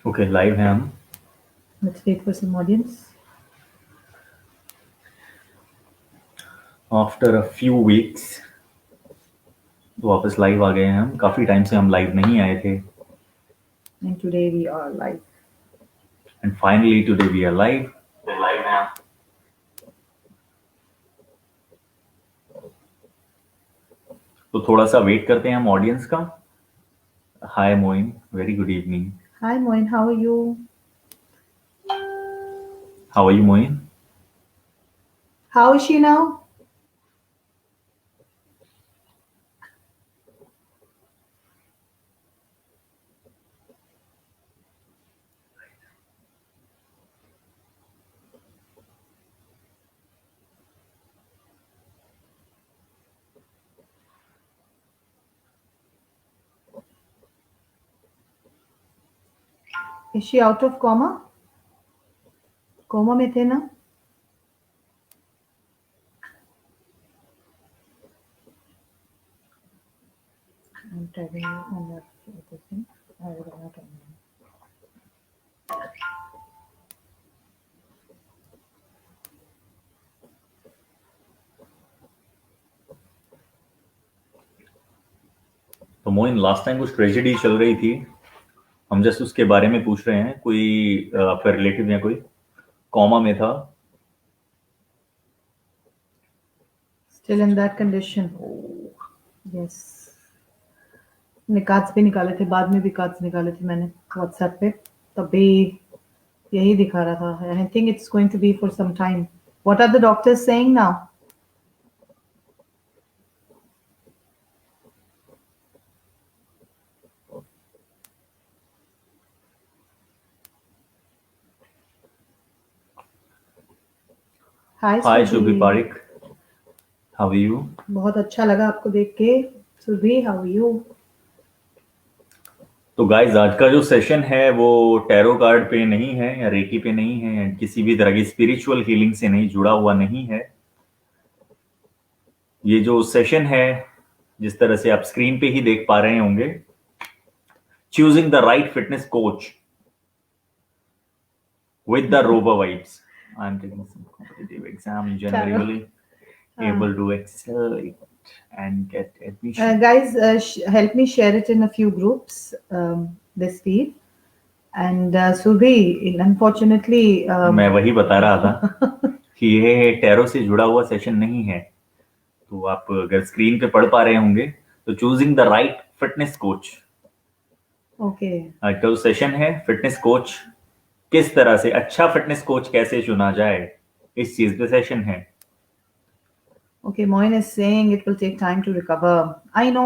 Okay, live हैं हम। Let's wait for some audience. After a few weeks तो वापस लाइव आ गए हैं हम। काफ़ी टाइम से हम लाइव नहीं आए थे And today we are live. And finally today we are live. Live हैं हम। तो थोड़ा सा वेट करते हैं हम ऑडियंस का। Hi Moin, very good evening. Hi Moin, how are you? How are you Moin? How is she now? Is she out of coma? Coma में थे ना? I'm typing it on that thing. I will not on. तो Moin, last time कुछ tragedy चल रही थी, हम just उसके बारे में पूछ रहे हैं। कोई आपका रिलेटिव या कोई कॉमा में था? Still in that condition. Yes. निकाल्स भी निकाले थे, बाद में भी कार्ड्स निकाले थे मैंने WhatsApp पे, तब भी यही दिखा रहा था. And I think it's going to be for some time. What are the doctors saying now? Hi hi Shubhi Surbhi. Pareek, how are you? बहुत अच्छा लगा आपको देख के. Surbhi, how are you? तो गाइस, आज का जो सेशन है वो टैरो कार्ड पे नहीं है या रेकी पे नहीं है, किसी भी तरह की स्पिरिचुअल हीलिंग से नहीं जुड़ा हुआ नहीं है। ये जो सेशन है, जिस तरह से आप स्क्रीन पे ही देख पा रहे होंगे, choosing the right fitness coach with the robo vibes. I'm taking some competitive exam in January, able to excel it and get admission. Guys, help me share it in a few groups, this feed. And Surbhi, unfortunately, मैं वही बता रहा था कि ये tarot से जुड़ा हुआ सेशन नहीं है। तो आप अगर स्क्रीन पे पढ़ पा रहे होंगे तो choosing the right fitness coach, okay. आज का जो सेशन है फिटनेस कोच, किस तरह से अच्छा फिटनेस कोच कैसे चुना जाए, इस चीज पे सेशन है। Okay, Moin is saying it will take time to recover. I know.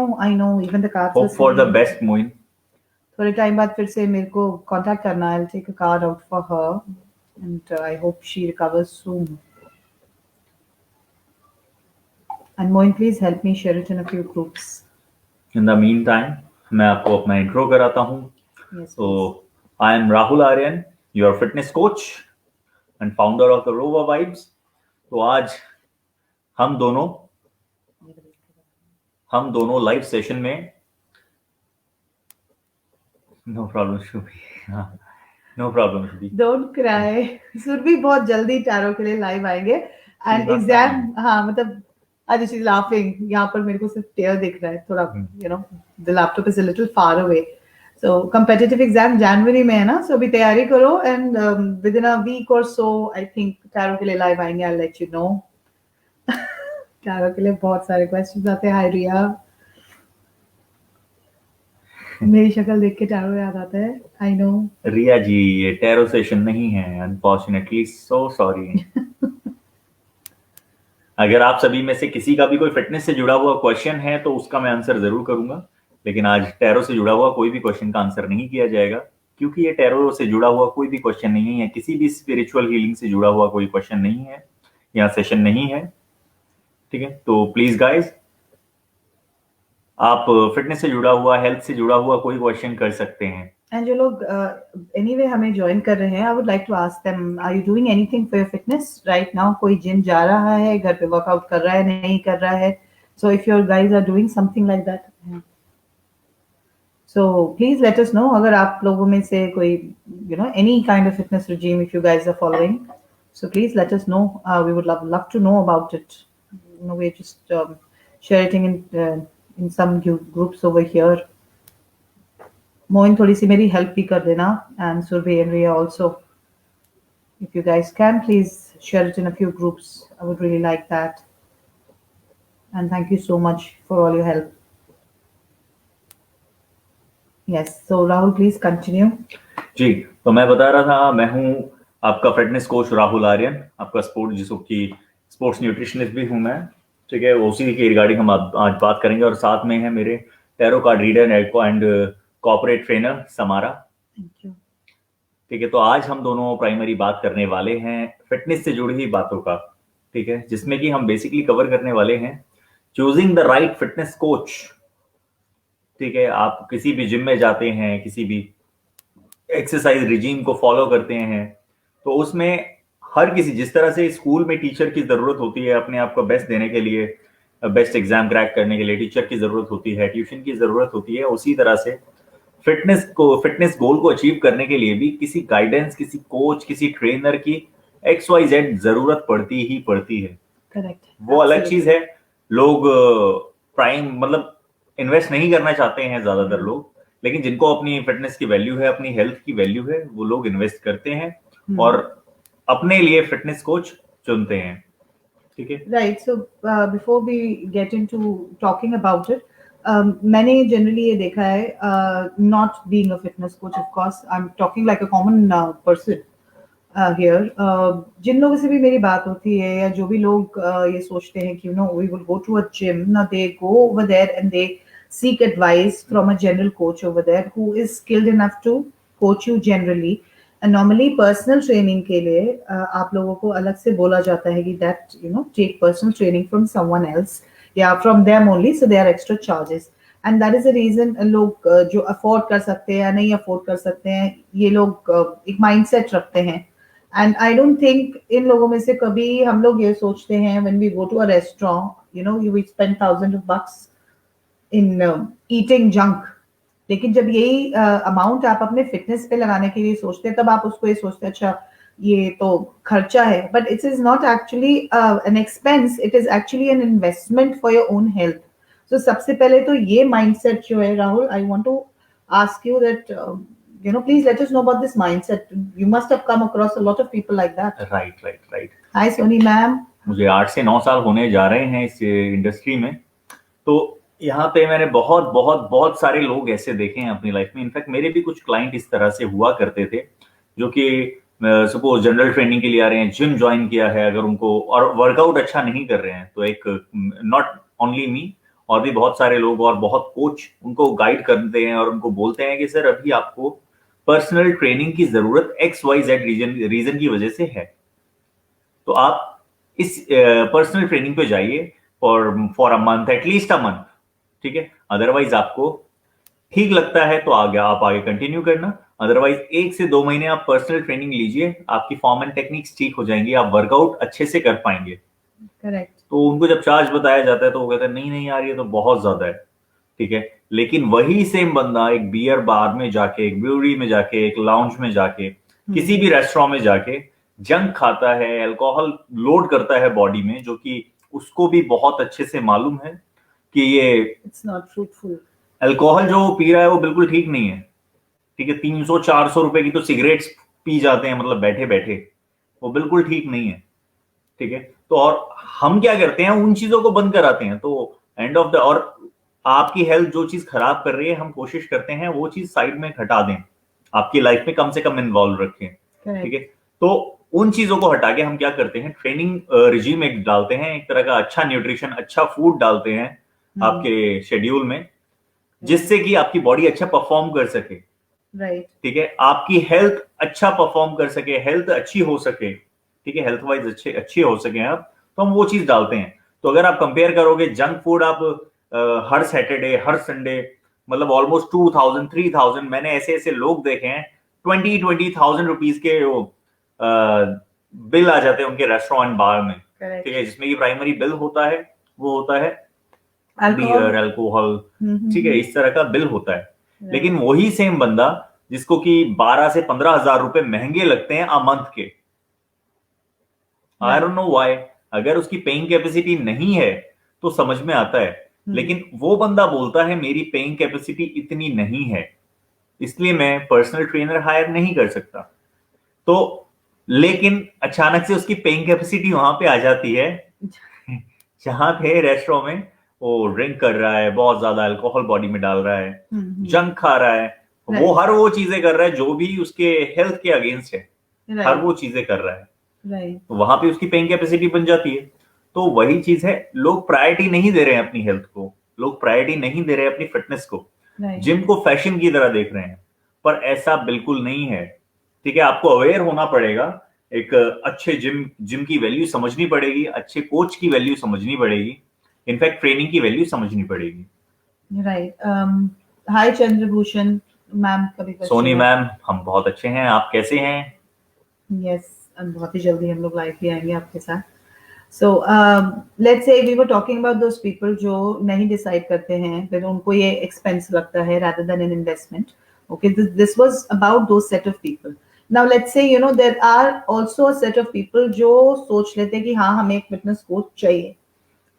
Even the cards were hope for the saying. Best Moin. थोड़े टाइम बाद फिर से मेरे को कांटेक्ट करना. I'll take a card out for her, and I hope she recovers soon. And Moin, please help me share it in a few groups. In the mean time मैं आपको अपना इंट्रो कराता हूँ। Yes, तो please. I am Rahul Aryan, your fitness coach and founder of the Rowa vibes. तो आज हम दोनों लाइव सेशन में, no problem Shubhi, no problem Shubhi, Don't cry. Surbhi बहुत जल्दी टैरो के लिए लाइव आएंगे. And not exam, crying. हाँ मतलब आज शी इज लाफिंग. यहाँ पर मेरे को सिर्फ टेयर दिख रहा है थोड़ा. The laptop is a little far away. So competitive exam जनवरी में है ना, सो अभी तैयारी करो. And within a week और सो आई थिंक टैरो के लिए लाइव आएंगे. I let you know. Tarot के लिए बहुत सारे क्वेश्चंस आते हैं. हाय रिया. मेरी शक्ल देख के टैरो याद आता है. I know. रिया जी, ये टैरो सेशन नहीं है, अनफॉर्चुनेटली, सो सॉरी। अगर आप सभी में से किसी का भी कोई फिटनेस से जुड़ा हुआ क्वेश्चन है तो उसका मैं आंसर जरूर करूंगा, लेकिन आज टैरो से जुड़ा हुआ कोई भी क्वेश्चन का आंसर नहीं किया जाएगा, क्योंकि ये टैरो से जुड़ा हुआ कोई भी क्वेश्चन नहीं है, किसी भी स्पिरिचुअल हीलिंग से जुड़ा हुआ कोई क्वेश्चन नहीं है, यहाँ सेशन नहीं है। ठीक है, तो प्लीज गाइज, आप फिटनेस से जुड़ा हुआ, हेल्थ से जुड़ा हुआ कोई क्वेश्चन कर सकते हैं। एंड जो लोग एनीवे हमें ज्वाइन कर रहे हैं, I would like to ask them, are you doing anything for your fitness right now? कोई जिम जा रहा है, घर पे वर्कआउट कर रहा है, नहीं कर रहा है? So if your guys are doing something like that, So please let us know अगर आप लोगों में से कोई any kind of fitness regime if you guys are following. So please let us know. We would love to know about it. We're just sharing in some groups over here. Moin थोड़ी सी मेरी help भी कर देना, and Survey and Ria also. If you guys can, please share it in a few groups. I would really like that. And thank you so much for all your help. Yes, so Rahul, please continue. जी, तो मैं बता रहा था, मैं हूं आपका fitness coach Rahul Aryan, आपका sports nutritionist भी हूं मैं, ठीक है। उसी के रिगार्डिंग हम आज बात करेंगे, और साथ में है मेरे tarot card reader and corporate trainer Samara. Thank you. ठीक है, तो आज हम दोनों प्राइमरी बात करने वाले हैं फिटनेस से जुड़ी हुई बातों का, ठीक है, जिसमें कि हम बेसिकली कवर करने वाले हैं choosing the right fitness coach. ठीक है, आप किसी भी जिम में जाते हैं, किसी भी एक्सरसाइज रिजीम को फॉलो करते हैं, तो उसमें हर किसी, जिस तरह से स्कूल में टीचर की जरूरत होती है अपने आप को बेस्ट देने के लिए, बेस्ट एग्जाम क्रैक करने के लिए टीचर की जरूरत होती है, ट्यूशन की जरूरत होती है, उसी तरह से फिटनेस गोल को अचीव करने के लिए भी किसी गाइडेंस, किसी कोच, किसी ट्रेनर की XYZ जरूरत पड़ती ही पड़ती है। करेक्ट। वो अलग चीज है, लोग प्राइम मतलब इन्वेस्ट नहीं करना चाहते हैं ज्यादातर लोग, लेकिन जिनको अपनी फिटनेस की वैल्यू है, अपनी हेल्थ की वैल्यू है, वो लोग इन्वेस्ट करते हैं और अपने लिए फिटनेस कोच चुनते हैं। ठीक है, right. So before we get into talking about it, मैंने जनरली ये देखा है, not being a fitness coach, of course I am talking like a common person here, जिन लोगों से भी मेरी बात होती है, या जो भी लोग ये सोचते हैं कि we will go to a gym, ना they go over there and they seek advice from a general coach over there who is skilled enough to coach you generally. And normally personal training के लिए आप लोगों को अलग से बोला जाता है कि that take personal training from someone else, या from them only, so there are extra charges. And that is the reason लोग जो afford कर सकते हैं या नहीं afford कर सकते हैं, ये लोग एक mindset रखते हैं। And I don't think इन लोगों में से कभी हम लोग ये सोचते हैं when we go to a restaurant, we spend thousands of bucks in eating junk, लेकिन जब यही अमाउंट आप अपने फिटनेस पे लगाने के लिए सोचते हैं, तब आप उसको ये सोचते हैं अच्छा ये तो खर्चा है, but it is not actually an expense, it is actually an investment for your own health. So सबसे पहले तो ये माइंडसेट जो है Rahul, I want to ask you that please let us know about this mindset. You must have come across a lot of people like that. Right. Hi Soni ma'am. मुझे 8 से 9 साल होने जा रहे हैं इस इंडस्ट्री में, तो यहाँ पे मैंने बहुत बहुत बहुत सारे लोग ऐसे देखे हैं अपनी लाइफ में। इनफैक्ट मेरे भी कुछ क्लाइंट इस तरह से हुआ करते थे, जो कि सपोज जनरल ट्रेनिंग के लिए आ रहे हैं, जिम ज्वाइन किया है, अगर उनको और वर्कआउट अच्छा नहीं कर रहे हैं, तो एक नॉट ओनली मी, और भी बहुत सारे लोग और बहुत कोच उनको गाइड करते हैं और उनको बोलते हैं कि सर अभी आपको पर्सनल ट्रेनिंग की जरूरत XYZ रीजन की वजह से है, तो आप इस पर्सनल ट्रेनिंग पे जाइए for a month, at least a month. ठीक है, अदरवाइज आपको ठीक लगता है तो आप आगे कंटिन्यू करना, अदरवाइज 1 से 2 महीने आप पर्सनल ट्रेनिंग लीजिए, आपकी फॉर्म एंड टेक्निक्स ठीक हो जाएंगी, आप वर्कआउट अच्छे से कर पाएंगे। करेक्ट। तो उनको जब चार्ज बताया जाता है तो वो कहते हैं नहीं यार ये तो बहुत ज्यादा है। ठीक है, लेकिन वही सेम बंदा एक बियर बार में जाके, एक ब्रूरी में जाके, एक लाउंज में जाके, किसी भी रेस्टोरेंट में जाके जंक खाता है, अल्कोहल लोड करता है बॉडी में, जो कि उसको भी बहुत अच्छे से मालूम है कि ये इट्स नॉट फ्रूटफुल। अल्कोहल जो पी रहा है वो बिल्कुल ठीक नहीं है। ठीक है, 300-400 रुपए की तो सिगरेट्स पी जाते हैं, मतलब बैठे बैठे, वो बिल्कुल ठीक नहीं है। ठीक है, तो और हम क्या करते हैं, उन चीजों को बंद कराते हैं, तो एंड ऑफ द, और आपकी हेल्थ जो चीज खराब कर रही है, हम कोशिश करते हैं वो चीज साइड में हटा दें, आपकी लाइफ में कम से कम इन्वॉल्व रखें। ठीक है, तो उन चीजों को हटा के हम क्या करते हैं, ट्रेनिंग रिजीम एक डालते हैं, एक तरह का अच्छा न्यूट्रिशन, अच्छा फूड डालते हैं आपके शेड्यूल में, जिससे कि आपकी बॉडी अच्छा परफॉर्म कर सके। राइट। ठीक है, आपकी हेल्थ अच्छा परफॉर्म कर सके, हेल्थ अच्छी हो सके, ठीक है, हेल्थ वाइज अच्छे हो सके आप, तो हम वो चीज डालते हैं। तो अगर आप कंपेयर करोगे, जंक फूड आप हर सैटरडे, हर संडे, मतलब ऑलमोस्ट 2000-3000, मैंने ऐसे ऐसे लोग देखे हैं 20,000 रुपीज के बिल आ जाते हैं उनके रेस्टोरेंट बार में। ठीक है, जिसमें कि प्राइमरी बिल होता है, वो होता है बियर, अल्कोहल, ठीक है, इस तरह का बिल होता है। लेकिन वही सेम बंदा जिसको कि 12 से 15 हजार रुपए महंगे लगते हैं अ मंथ के, आई डोंट नो व्हाई, अगर उसकी पेइंग कैपेसिटी नहीं है तो समझ में आता है, लेकिन वो बंदा बोलता है मेरी पेइंग कैपेसिटी इतनी नहीं है इसलिए मैं पर्सनल ट्रेनर हायर नहीं कर सकता। तो लेकिन अचानक से उसकी पेइंग कैपेसिटी वहां पे आ जाती है जहां पे रेस्टोरेंट में वो ड्रिंक कर रहा है, बहुत ज्यादा अल्कोहल बॉडी में डाल रहा है, जंक खा रहा है, वो हर वो चीजें कर रहा है जो भी उसके हेल्थ के अगेंस्ट है, हर वो चीजें कर रहा है, तो वहां पे उसकी पेइंग कैपेसिटी बन जाती है। तो वही चीज है, लोग प्रायोरिटी नहीं दे रहे हैं अपनी हेल्थ को, लोग प्रायोरिटी नहीं दे रहे हैं अपनी फिटनेस को, जिम को फैशन की तरह देख रहे हैं, पर ऐसा बिल्कुल नहीं है। ठीक है, आपको अवेयर होना पड़ेगा, एक अच्छे जिम की वैल्यू समझनी पड़ेगी, अच्छे कोच की वैल्यू समझनी पड़ेगी, इनफैक्ट ट्रेनिंग की वैल्यू समझनी पड़ेगी। राइट। हाय चंद्रभूषण मैम, कभी सोनी मैम, हम बहुत अच्छे हैं, आप कैसे हैं? यस, बहुत ही जल्दी हम लोग लाइव भी आएंगे आपके साथ। So let's say we were talking about those people जो नहीं डिसाइड करते हैं, फिर उनको ये एक्सपेंस लगता है rather than an investment. Okay, this was about those set of people. Now let's say there are also a set of people जो सोच लेते हैं कि हाँ हमें एक फिटनेस कोच चाहिए,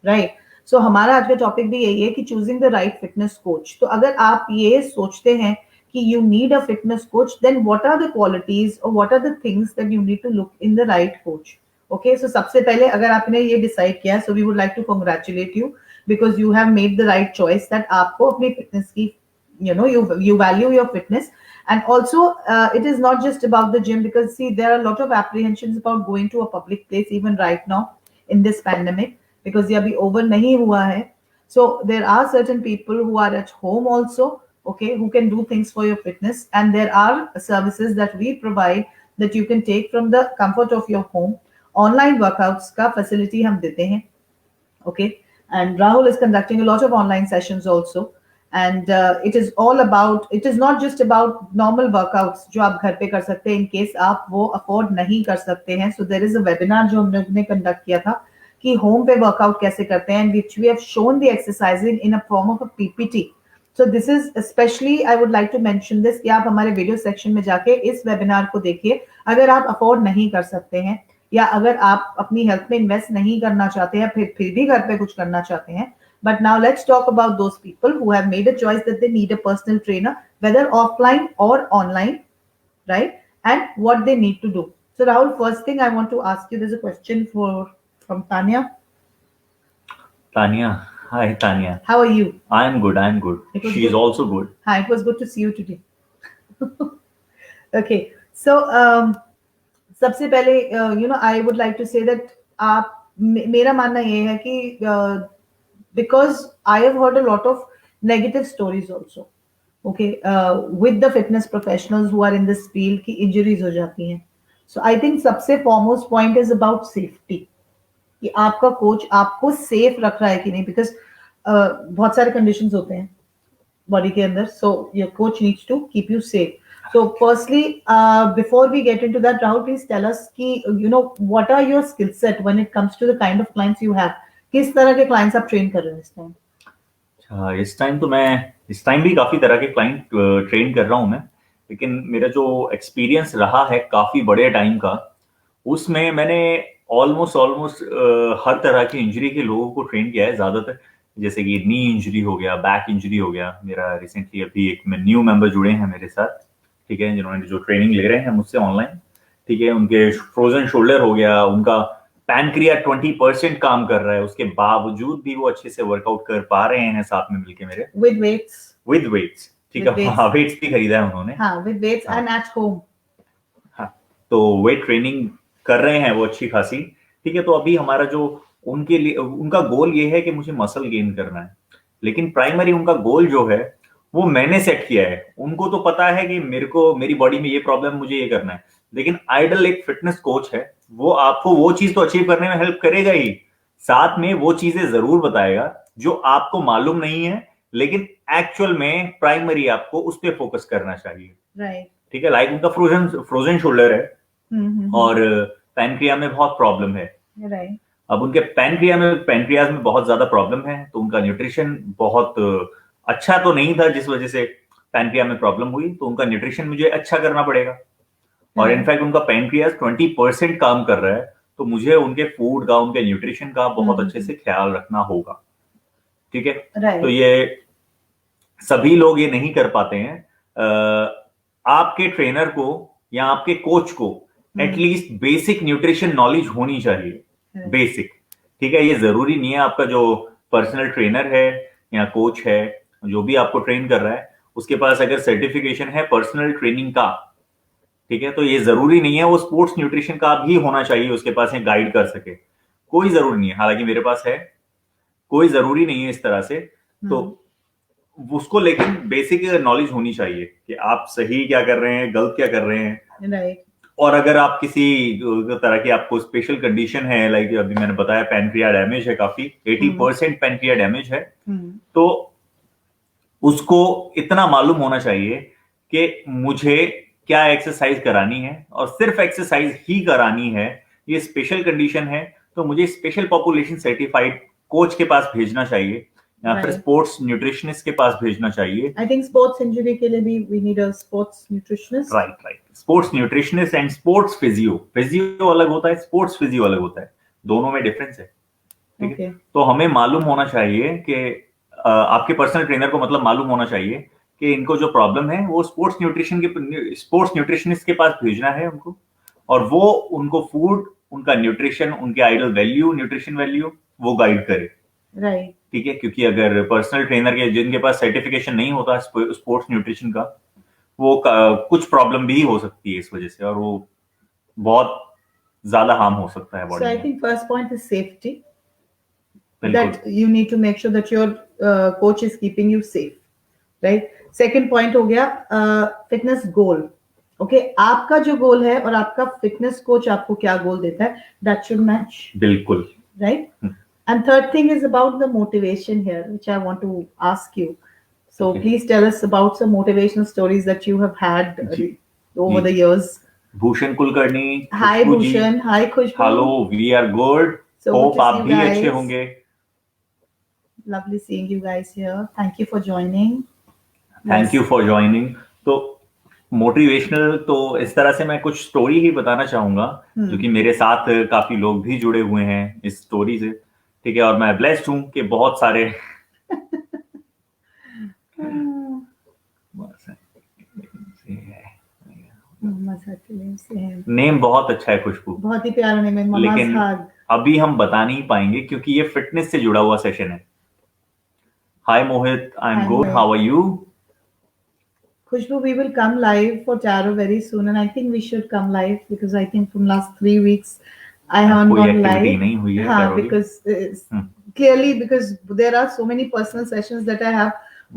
राइट? सो हमारा आज का टॉपिक भी यही है कि choosing the right fitness coach. तो अगर आप ये सोचते हैं कि you need a fitness coach, then what are the qualities और what are the things that you need to look in the right coach. Okay, so सबसे पहले अगर आपने ये डिसाइड किया, so we would like to congratulate you because you have made the right choice, that आपको अपनी fitness की you value your fitness. And also it is not just about the gym, because see there are a lot of apprehensions about going to a public place even right now in this pandemic, because ये अभी over नहीं हुआ है. So there are certain people who are at home also, okay, who can do things for your fitness, and there are services that we provide that you can take from the comfort of your home. Online workouts का facility हम देते हैं, okay, and Rahul is conducting a lot of online sessions also. And it is all about, it is not just about normal workouts जो आप घर पे कर सकते हैं in case आप वो afford नहीं कर सकते हैं. So there is a webinar जो हम लोग ने conduct किया था कि home पे workout कैसे करते हैं, which we have shown the exercising in a form of a PPT. So this is especially, I would like to mention this, कि आप हमारे video section में जाके इस webinar को देखिए अगर आप afford नहीं कर सकते हैं, या अगर आप अपनी हेल्थ में इन्वेस्ट नहीं करना चाहते हैं, फिर भी घर पे कुछ करना चाहते हैं. But now let's talk about those people who have made a choice that they need a personal trainer, whether offline or online, right? And what they need to do. So Rahul, first thing I want to ask you, there's a question from Tanya. Tanya, hi Tanya. How are you? I am good. She is also good. Hi, it was good to see you today. Okay, so सबसे पहले I would like to say that आप, मेरा मानना ये है कि because I have heard a lot of negative stories also, okay, with the fitness professionals who are in this field कि injuries हो जाती हैं. So I think सबसे foremost point is about safety, कि आपका कोच आपको सेफ रख रहा है कि नहीं, because बहुत सारे conditions होते हैं बॉडी के अंदर, so your coach needs to keep you safe. So firstly, before we get into that, Rahul, please tell us कि what are your skill set when it comes to the kind of clients you have. किस तरह के clients आप train कर रहे हैं इस time? इस टाइम तो मैं इस टाइम भी काफी तरह के क्लाइंट ट्रेन कर रहा हूं मैं, लेकिन मेरा जो एक्सपीरियंस रहा है काफी बड़े टाइम का, उसमें मैंने ऑलमोस्ट हर तरह की इंजरी के लोगों को ट्रेन किया है ज्यादातर, जैसे कि नी इंजरी हो गया, बैक इंजरी हो गया। मेरा रिसेंटली अभी एक न्यू मेंबर जुड़े हैं मेरे साथ, ठीक है, जिन्होंने जो ट्रेनिंग ले रहे हैं मुझसे ऑनलाइन, ठीक है, उनके फ्रोजन शोल्डर हो गया, उनका पैनक्रिया 20% काम कर रहा है, उसके बावजूद भी वो अच्छे से वर्कआउट कर पा रहे हैं साथ में मिलके मेरे, विद वेट्स, ठीक है, हाँ, वेट्स भी खरीदा है उन्होंने, हाँ, with weights and at home, हाँ, तो वेट ट्रेनिंग कर रहे हैं वो अच्छी खासी, ठीक है। तो अभी हमारा जो उनके लिए, उनका गोल ये है कि मुझे मसल गेन करना है, लेकिन प्राइमरी उनका गोल जो है वो मैंने सेट किया है। उनको तो पता है कि मेरे को, मेरी बॉडी में ये प्रॉब्लम, मुझे ये करना है, लेकिन आइडल एक फिटनेस कोच है, वो आपको वो चीज तो अचीव करने में हेल्प करेगा ही, साथ में वो चीजें जरूर बताएगा जो आपको मालूम नहीं है, लेकिन एक्चुअल में प्राइमरी आपको उस पर फोकस करना चाहिए, राइट, ठीक है। लाइक उनका फ्रोजन शोल्डर है, और पैनक्रिया में बहुत प्रॉब्लम है, राइट। अब उनके पैनक्रियाज में बहुत ज्यादा प्रॉब्लम है, तो उनका न्यूट्रिशन बहुत अच्छा तो नहीं था, जिस वजह से पैनक्रिया में प्रॉब्लम हुई तो उनका न्यूट्रिशन मुझे अच्छा करना पड़ेगा, और Right. इनफैक्ट उनका पैनक्रियाज 20% काम कर रहा है, तो मुझे उनके फूड का, उनके न्यूट्रिशन का बहुत अच्छे से ख्याल रखना होगा। ठीक है, Right. तो ये सभी लोग ये नहीं कर पाते हैं। आपके ट्रेनर को या आपके कोच को एटलीस्ट बेसिक न्यूट्रिशन नॉलेज होनी चाहिए, बेसिक। ठीक है, ये जरूरी नहीं है आपका जो पर्सनल ट्रेनर है या कोच है, जो भी आपको ट्रेन कर रहा है, उसके पास अगर सर्टिफिकेशन है पर्सनल ट्रेनिंग का, ठीक है, तो ये जरूरी नहीं है वो स्पोर्ट्स न्यूट्रिशन का भी होना चाहिए उसके पास, ये गाइड कर सके। कोई जरूरी नहीं है, हालांकि मेरे पास है, कोई जरूरी नहीं है इस तरह से। तो उसको लेकिन बेसिक नॉलेज होनी चाहिए कि आप सही क्या कर रहे हैं, गलत क्या कर रहे हैं। Right. और अगर आप किसी तरह की आपको स्पेशल कंडीशन है, लाइक अभी मैंने बताया पैनक्रिया डैमेज है, काफी 80% पैनक्रिया डैमेज है, तो उसको इतना मालूम होना चाहिए कि मुझे क्या एक्सरसाइज करानी है, और सिर्फ एक्सरसाइज ही करानी है। ये स्पेशल कंडीशन है तो मुझे स्पेशल पॉपुलेशन सर्टिफाइड कोच के पास भेजना चाहिए, या फिर स्पोर्ट्स न्यूट्रिशनिस्ट के पास भेजना चाहिए। आई थिंक स्पोर्ट्स इंजरी के लिए भी we need a sports nutritionist. Right, sports nutritionist and sports physio. Physio अलग होता है, स्पोर्ट्स फिजियो अलग होता है, दोनों में डिफरेंस है। ठीक है, तो हमें मालूम होना चाहिए कि आपके पर्सनल ट्रेनर को मतलब मालूम होना चाहिए कि इनको जो प्रॉब्लम है वो स्पोर्ट्स न्यूट्रिशनिस्ट के पास भेजना है उनको, और वो उनको फूड, उनका न्यूट्रिशन, उनके आइडल वैल्यू, न्यूट्रिशन वैल्यू वो गाइड करे। राइट, ठीक है, क्योंकि अगर पर्सनल ट्रेनर के जिनके पास सर्टिफिकेशन नहीं होता स्पोर्ट्स न्यूट्रिशन का, वो कुछ प्रॉब्लम भी हो सकती है इस वजह से, और वो बहुत ज्यादा हार्म हो सकता है बॉडी में। So I think first point is safety, that you need to make sure that your coach is keeping you safe, right? Second point हो गया fitness goal. Okay, आपका जो गोल है और आपका फिटनेस कोच आपको क्या गोल देता है, that should match. बिल्कुल, right? And third thing is about the motivation here, which I want to ask you. So please tell us about some motivational stories that you have had over the years. Bhushan Kulkarni, hi Bhushan, hi Khushbu. Hello, we are good. So hope आप भी अच्छे होंगे। Lovely seeing you guys here. Thank you for joining. Thank you for joining. तो motivational तो इस तरह से मैं कुछ स्टोरी ही बताना चाहूंगा, जो कि मेरे साथ काफी लोग भी जुड़े हुए हैं इस स्टोरी से। ठीक है, और मैं ब्लेस्ड हूं कि बहुत सारे नेम बहुत अच्छा है खुशबू, बहुत ही प्यारा नेम है, लेकिन अभी हम बता नहीं पाएंगे क्योंकि ये फिटनेस से जुड़ा हुआ सेशन है। Hi Mohit, I am good, how are you? Khushbu, we will come live for tarot very soon, and I think we should come live because I think from last 3 weeks I haven't gone live. नहीं हुई है, हाँ, because clearly because there are so many personal sessions that I have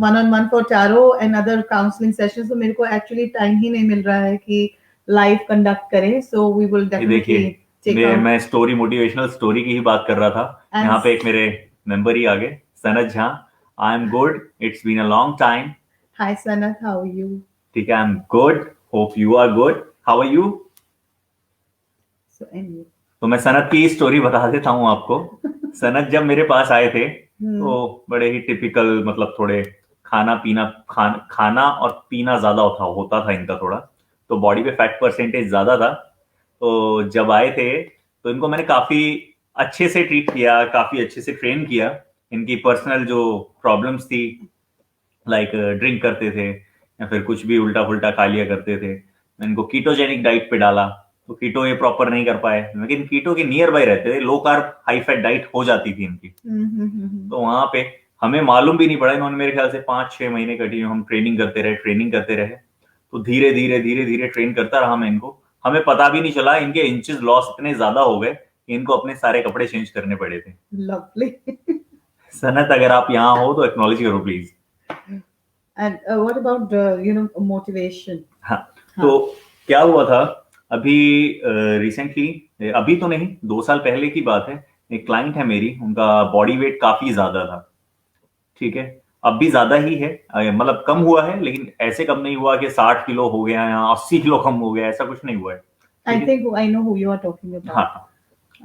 one-on-one for tarot and other counseling sessions, so मेरे को actually time ही नहीं मिल रहा है कि live conduct करें, so we will definitely take out. मैं स्टोरी, मोटिवेशनल स्टोरी की ही बात कर रहा था। यहाँ पे एक मेरे मेंबर ही आ गए, Sanat Jha. I am good, it's been a long time. Hi Sanat, how are you? ठीक है, I'm good. Hope you are good. How are you? So anyway. तो मैं सनत की स्टोरी बता देता हूँ आपको। सनत जब मेरे पास आए थे तो बड़े ही टिपिकल, मतलब थोड़े खाना और पीना ज्यादा होता था इनका थोड़ा, तो बॉडी पे फैट परसेंटेज ज्यादा था। तो जब आए थे तो इनको मैंने काफी अच्छे से ट्रीट किया, काफी अच्छे से ट्रेन किया। इनकी पर्सनल जो प्रॉब्लम्स थी, लाइक ड्रिंक करते थे या फिर कुछ भी उल्टा फुल्टा खा लिया करते थे, मैं इनको कीटोजेनिक डाइट पे डाला, तो कीटो ये प्रॉपर नहीं कर पाए, लेकिन कीटो के नियर बाय रहते थे, low carb high fat diet हो जाती थी इनकी। तो वहां पे हमें मालूम भी नहीं पड़ा, इन्होंने मेरे ख्याल से 5-6 महीने कंटिन्यू हम ट्रेनिंग करते रहे। तो धीरे धीरे ट्रेन करता रहा मैं इनको, हमें पता भी नहीं चला इनके इंचेस लॉस इतने ज्यादा हो गए कि इनको अपने सारे कपड़े चेंज करने पड़े थे। Lovely. सनत, अगर आप यहाँ हो तो एक्नॉलेज करो please. And what about motivation? हाँ, तो क्या हुआ था अभी रिसेंटली, अभी तो नहीं, 2 साल पहले की बात है, एक क्लाइंट है मेरी, उनका बॉडी वेट काफी ज्यादा था। ठीक है, अब भी ज्यादा ही है, मतलब कम हुआ है, लेकिन ऐसे कम नहीं हुआ कि 60 किलो हो गया या 80 किलो कम हो गया, ऐसा कुछ नहीं हुआ है। I think I know who you are talking about. हाँ,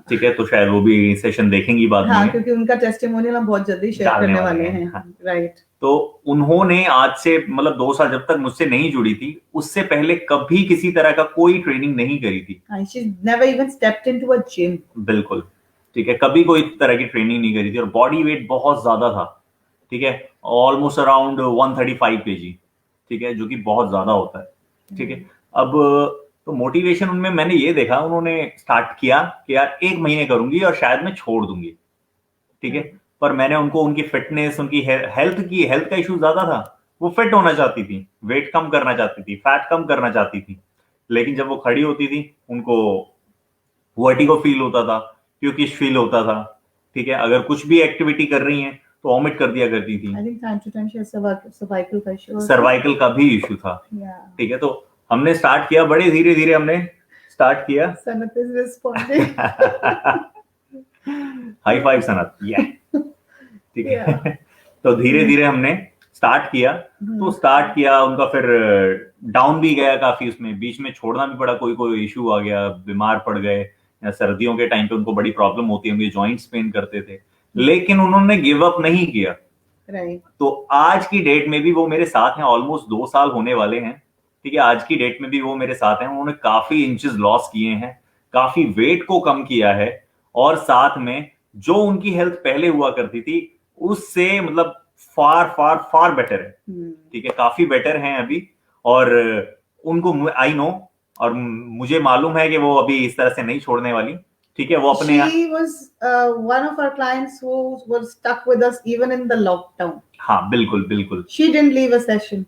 ठीक है, तो शायद वो भी सेशन देखेंगी बाद हाँ, में, क्योंकि उनका टेस्टिमोनियल हम बहुत जल्दी शेयर डालने करने वाले वाले हैं। हैं। हाँ। राइट। तो उन्होंने आज से मतलब 2 साल, जब तक मुझसे नहीं जुड़ी थी, उससे पहले कभी किसी तरह का कोई ट्रेनिंग नहीं करी थी। She never even stepped into a gym. बिल्कुल। ठीक है, कभी कोई तरह की ट्रेनिंग नहीं करी थी, और बॉडी वेट बहुत ज्यादा था। ठीक है, ऑलमोस्ट अराउंड 135 kg। ठीक है, जो कि बहुत ज्यादा होता है। ठीक है। अब तो मोटिवेशन उनमें मैंने ये देखा, उन्होंने स्टार्ट किया कि यार 1 महीने करूंगी और शायद मैं छोड़ दूंगी। ठीक है। पर मैंने उनको उनकी फिटनेस, उनकी हेल्थ का इशू ज्यादा था। वो फिट होना चाहती थी, वेट कम करना चाहती थी, फैट कम करना चाहती थी। लेकिन जब वो खड़ी होती थी, उनको वर्टिगो फील होता था, क्योंकि फील होता था। ठीक है, अगर कुछ भी एक्टिविटी कर रही हैं तो वॉमिट कर दिया करती थी। I think time to time she has cervical का इशू। सर्वाइकल का भी इशू था। या ठीक है, तो हमने स्टार्ट किया, बड़े धीरे धीरे हमने स्टार्ट किया। Sanat is responding. High five Sanat, yeah ठीक है। तो धीरे धीरे हमने स्टार्ट किया। तो स्टार्ट किया उनका, फिर डाउन भी गया काफी, उसमें बीच में छोड़ना भी पड़ा, कोई कोई इशू आ गया, बीमार पड़ गए, या सर्दियों के टाइम पे उनको बड़ी प्रॉब्लम होती है, उनके जॉइंट्स पेन करते थे। लेकिन उन्होंने गिव अप नहीं किया। राइट। तो आज की डेट में भी वो मेरे साथ हैं, ऑलमोस्ट 2 साल होने वाले हैं। ठीक है, आज की डेट में भी वो मेरे साथ हैं। उन्होंने काफी इंचेस लॉस किए हैं, काफी वेट को कम किया है, और साथ में जो उनकी हेल्थ पहले हुआ करती थी उससे मतलब फार फार फार बेटर है। ठीक है, काफी बेटर हैं अभी। और उनको आई नो, और मुझे मालूम है कि वो अभी इस तरह से नहीं छोड़ने वाली। ठीक है, वो अपने She was one of our clients who was stuck with us even in the lockdown. हाँ, बिल्कुल बिल्कुल। She didn't leave a session.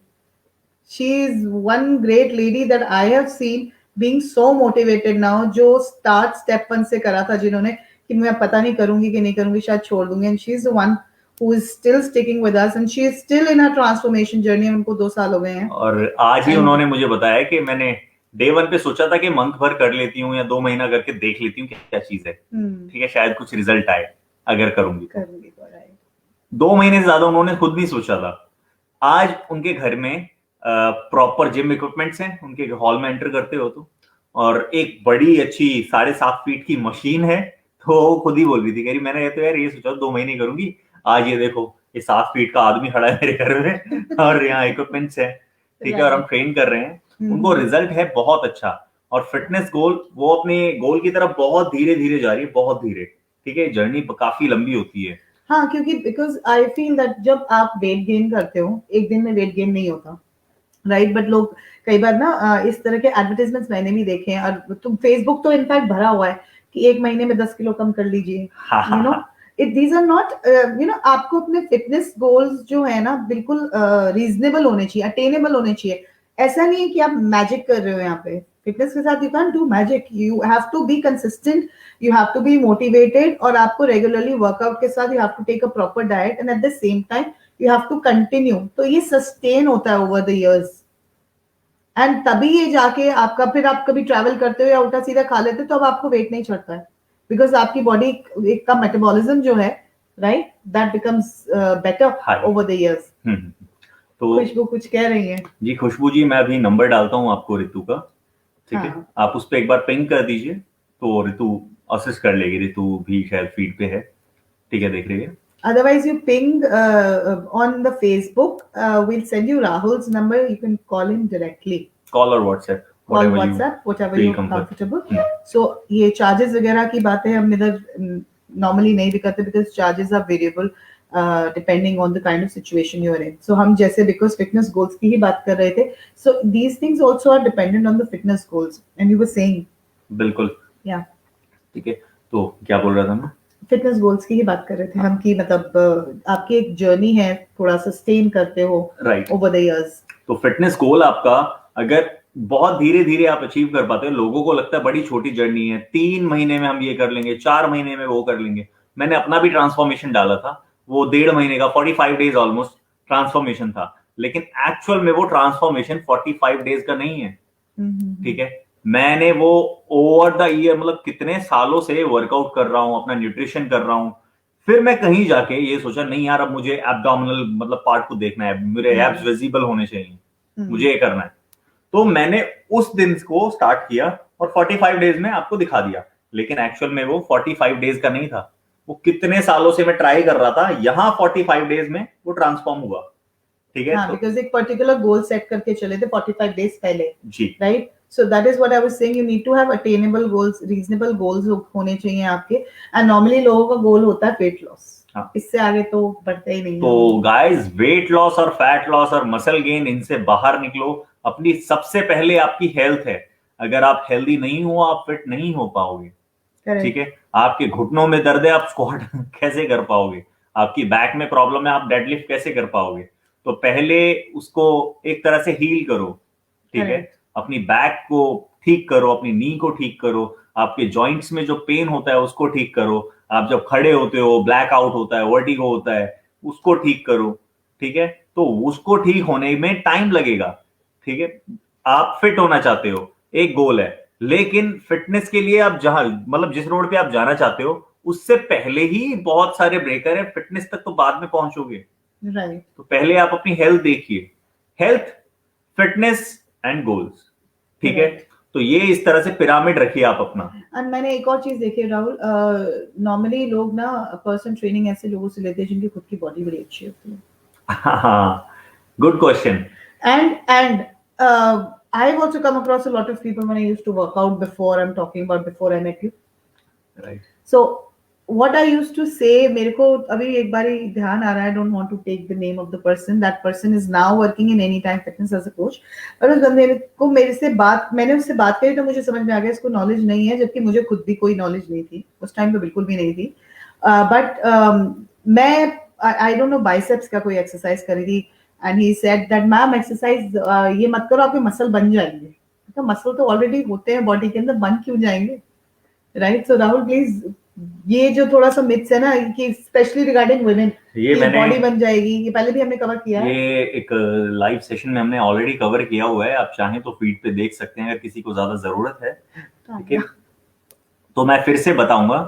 She is one great lady that I have seen being so motivated now, जो start step 1 से करा था जिन्होंने, कि मैं पता नहीं करूंगी कि नहीं करूंगी, शायद छोड़ दूंगी, and she is the one who is still sticking with us, and she is still in her transformation journey. उनको 2 साल हो गए हैं। और आज ही उन्होंने मुझे बताया कि मैंने डे 1 पे सोचा था कि मंथ भर कर लेती हूँ या 2 महीना करके देख लेती हूँ क्या चीज है। ठीक है, शायद कुछ रिजल्ट आए अगर करूंगी तो। 2 महीने से ज्यादा उन्होंने खुद नहीं सोचा था। आज उनके घर में प्रॉपर जिम इक्विपमेंट्स हैं, उनके हॉल में एंटर करते हो तो, और एक बड़ी अच्छी 7.5 फीट की मशीन है। तो वो खुद ही बोल रही थी, कह रही मैंने तो यार ये सोचा 2 महीने करूंगी, आज ये देखो ये 7 फीट का आदमी खड़ा है मेरे घर में और यहाँ इक्विपमेंट है। ठीक है, और हम ट्रेन कर रहे हैं, उनको रिजल्ट है बहुत अच्छा। और फिटनेस गोल, वो अपने गोल की तरफ बहुत धीरे धीरे जा रही है, बहुत धीरे। ठीक है, जर्नी काफी लंबी होती है। हाँ, क्योंकि बिकॉज आई फील दैट जब आप वेट गेन करते हो, एक दिन में वेट गेन नहीं होता, राइट। बट लोग कई बार ना इस तरह के एडवर्टाइजमेंट्स मैंने भी देखे हैं, और तुम फेसबुक तो इनफैक्ट भरा हुआ है कि 1 महीने में 10 किलो कम कर लीजिए। You know, these are not, you know, आपको अपने फिटनेस गोल्स जो है ना बिल्कुल रीजनेबल होने चाहिए, अटेनेबल होने चाहिए। ऐसा नहीं है कि आप मैजिक कर रहे हो यहाँ पे। फिटनेस के साथ you can do magic, you have to be consistent, you have to be motivated, और आपको रेगुलरली वर्कआउट के साथ you have to take a proper diet, and at the same time you have to continue. तो ये sustain होता है over the years, and तभी ये जाके आपका, फिर आप कभी ट्रैवल करते हो या उल्टा सीधा खा लेते हो तो अब आपको वेट नहीं चढ़ता है, बिकॉज आपकी बॉडी का मेटाबॉलिज्म जो है, right, that becomes better over the years. तो खुशबू कुछ कह रही है जी। खुशबू जी, मैं अभी नंबर डालता हूँ आपको रितु का। ठीक है, आप उस पर एक बार पिंग कर दीजिए, तो रितु असिस्ट कर लेगी। रितु भी शायद फीड पे है। ठीक है, देख रही है। Otherwise, you ping on the Facebook. We'll send you Rahul's number. You can call him directly. Call or WhatsApp. Call WhatsApp, whatever you're comfortable. So ये charges वगैरह की बातें हम इधर normally नहीं भी करते, because charges are variable depending on the kind of situation you're in. So हम जैसे because fitness goals की ही बात कर रहे थे, so these things also are dependent on the fitness goals. And you were saying. बिल्कुल। Yeah. ठीक है, तो क्या बोल रहा था मैं? फिटनेस गोल्स की ही बात कर रहे थे हम, कि मतलब आपकी एक जर्नी है, थोड़ा सस्टेन करते हो राइट ओवर द इयर्स। तो फिटनेस गोल आपका अगर बहुत धीरे धीरे आप अचीव कर पाते हो, लोगों को लगता है बड़ी छोटी जर्नी है, 3 महीने में हम ये कर लेंगे, 4 महीने में वो कर लेंगे। मैंने अपना भी ट्रांसफॉर्मेशन डाला था, वो 1.5 महीने का 45 डेज ऑलमोस्ट ट्रांसफॉर्मेशन था। लेकिन एक्चुअल में वो ट्रांसफॉर्मेशन 45 डेज का नहीं है। ठीक है, मैंने वो ओवर द ईयर, मतलब कितने सालों से वर्कआउट कर रहा हूं, अपना न्यूट्रिशन कर रहा हूं। फिर मैं कहीं जाके ये सोचा, नहीं यार अब मुझे एब्डोमिनल मतलब पार्ट को देखना है, मेरे एब्स विजिबल होने चाहिए, मुझे ये करना है। तो मैंने उस दिन को स्टार्ट किया और 45 डेज में आपको दिखा दिया। लेकिन एक्चुअल में वो 45 डेज का नहीं था, वो कितने सालों से मैं ट्राई कर रहा था, यहाँ 45 डेज में वो ट्रांसफॉर्म हुआ। ठीक है, हाँ, तो बिकॉज एक पर्टिकुलर गोल सेट करके चले थे 45 डेज पहले, जी, right? So that is what I was saying, you need to have attainable goals, reasonable goals होने चाहिए आपके। एंड नॉर्मली लोगों का गोल होता है वेट लॉस, हाँ। इससे आगे तो बढ़ते ही नहीं तो गाइस, वेट लॉस और फैट लॉस और मसल गेन, इनसे बाहर निकलो। अपनी सबसे पहले आपकी हेल्थ है। अगर आप हेल्दी नहीं हो, आप फिट नहीं हो पाओगे। ठीक है, आपके घुटनों में दर्द है, आप स्क्वाट कैसे कर पाओगे? आपकी बैक में प्रॉब्लम है, आप डेडलिफ्ट कैसे कर पाओगे? तो पहले उसको एक तरह से हील करो। ठीक है, अपनी बैक को ठीक करो, अपनी नी को ठीक करो, आपके जॉइंट्स में जो पेन होता है उसको ठीक करो। आप जब खड़े होते हो, ब्लैक आउट होता है, वर्टिगो होता है, उसको ठीक करो। ठीक है, तो उसको ठीक होने में टाइम लगेगा। ठीक है, आप फिट होना चाहते हो, एक गोल है, लेकिन फिटनेस के लिए आप जहां, मतलब जिस रोड पे आप जाना चाहते हो, उससे पहले ही बहुत सारे ब्रेकर है। फिटनेस तक तो बाद में पहुंचोगे, राइट? तो पहले आप अपनी हेल्थ देखिए। Health, fitness and goals. ठीक है, तो ये इस तरह से पिरामिड रखिए आप अपना। एंड मैंने एक और चीज देखी है राहुल, नॉर्मली लोग ना पर्सनल ट्रेनिंग ऐसे लोगों से लेते हैं जिनकी खुद की बॉडी बड़ी अच्छी होती है। हाँ, good question. And I've also come across a lot of people when I used to work out before. I'm talking about before I met you. Right, So what I used to say, मेरे को अभी एक बारी ध्यान आ रहा है, I don't want to take the name of the person. That person is now working in Anytime Fitness as a coach. पर उस बंदे को मैंने उससे बात करी तो मुझे समझ में आ गया इसको नॉलेज नहीं है, जबकि मुझे खुद भी कोई नॉलेज नहीं थी उस टाइम पे, बिल्कुल भी नहीं थी। बट मैं आई डोंट नो बाइसेप्स का कोई एक्सरसाइज करी थी, and he said that ma'am exercise ये मत करो, आपके मसल बन जाएंगे। तो मसल तो ऑलरेडी होते हैं बॉडी के अंदर, बन क्यों जाएंगे? राइट? सो राहुल प्लीज, ये जो थोड़ा सा मिथ्स है ना कि स्पेशली रिगार्डिंग वुमेन, ये मैंने बॉडी बन जाएगी, ये पहले भी हमने कवर किया है। ये एक लाइव सेशन में हमने ऑलरेडी कवर किया हुआ है, आप चाहें तो फीड पे देख सकते हैं अगर किसी को ज्यादा जरूरत है। ठीक है, तो मैं फिर से बताऊंगा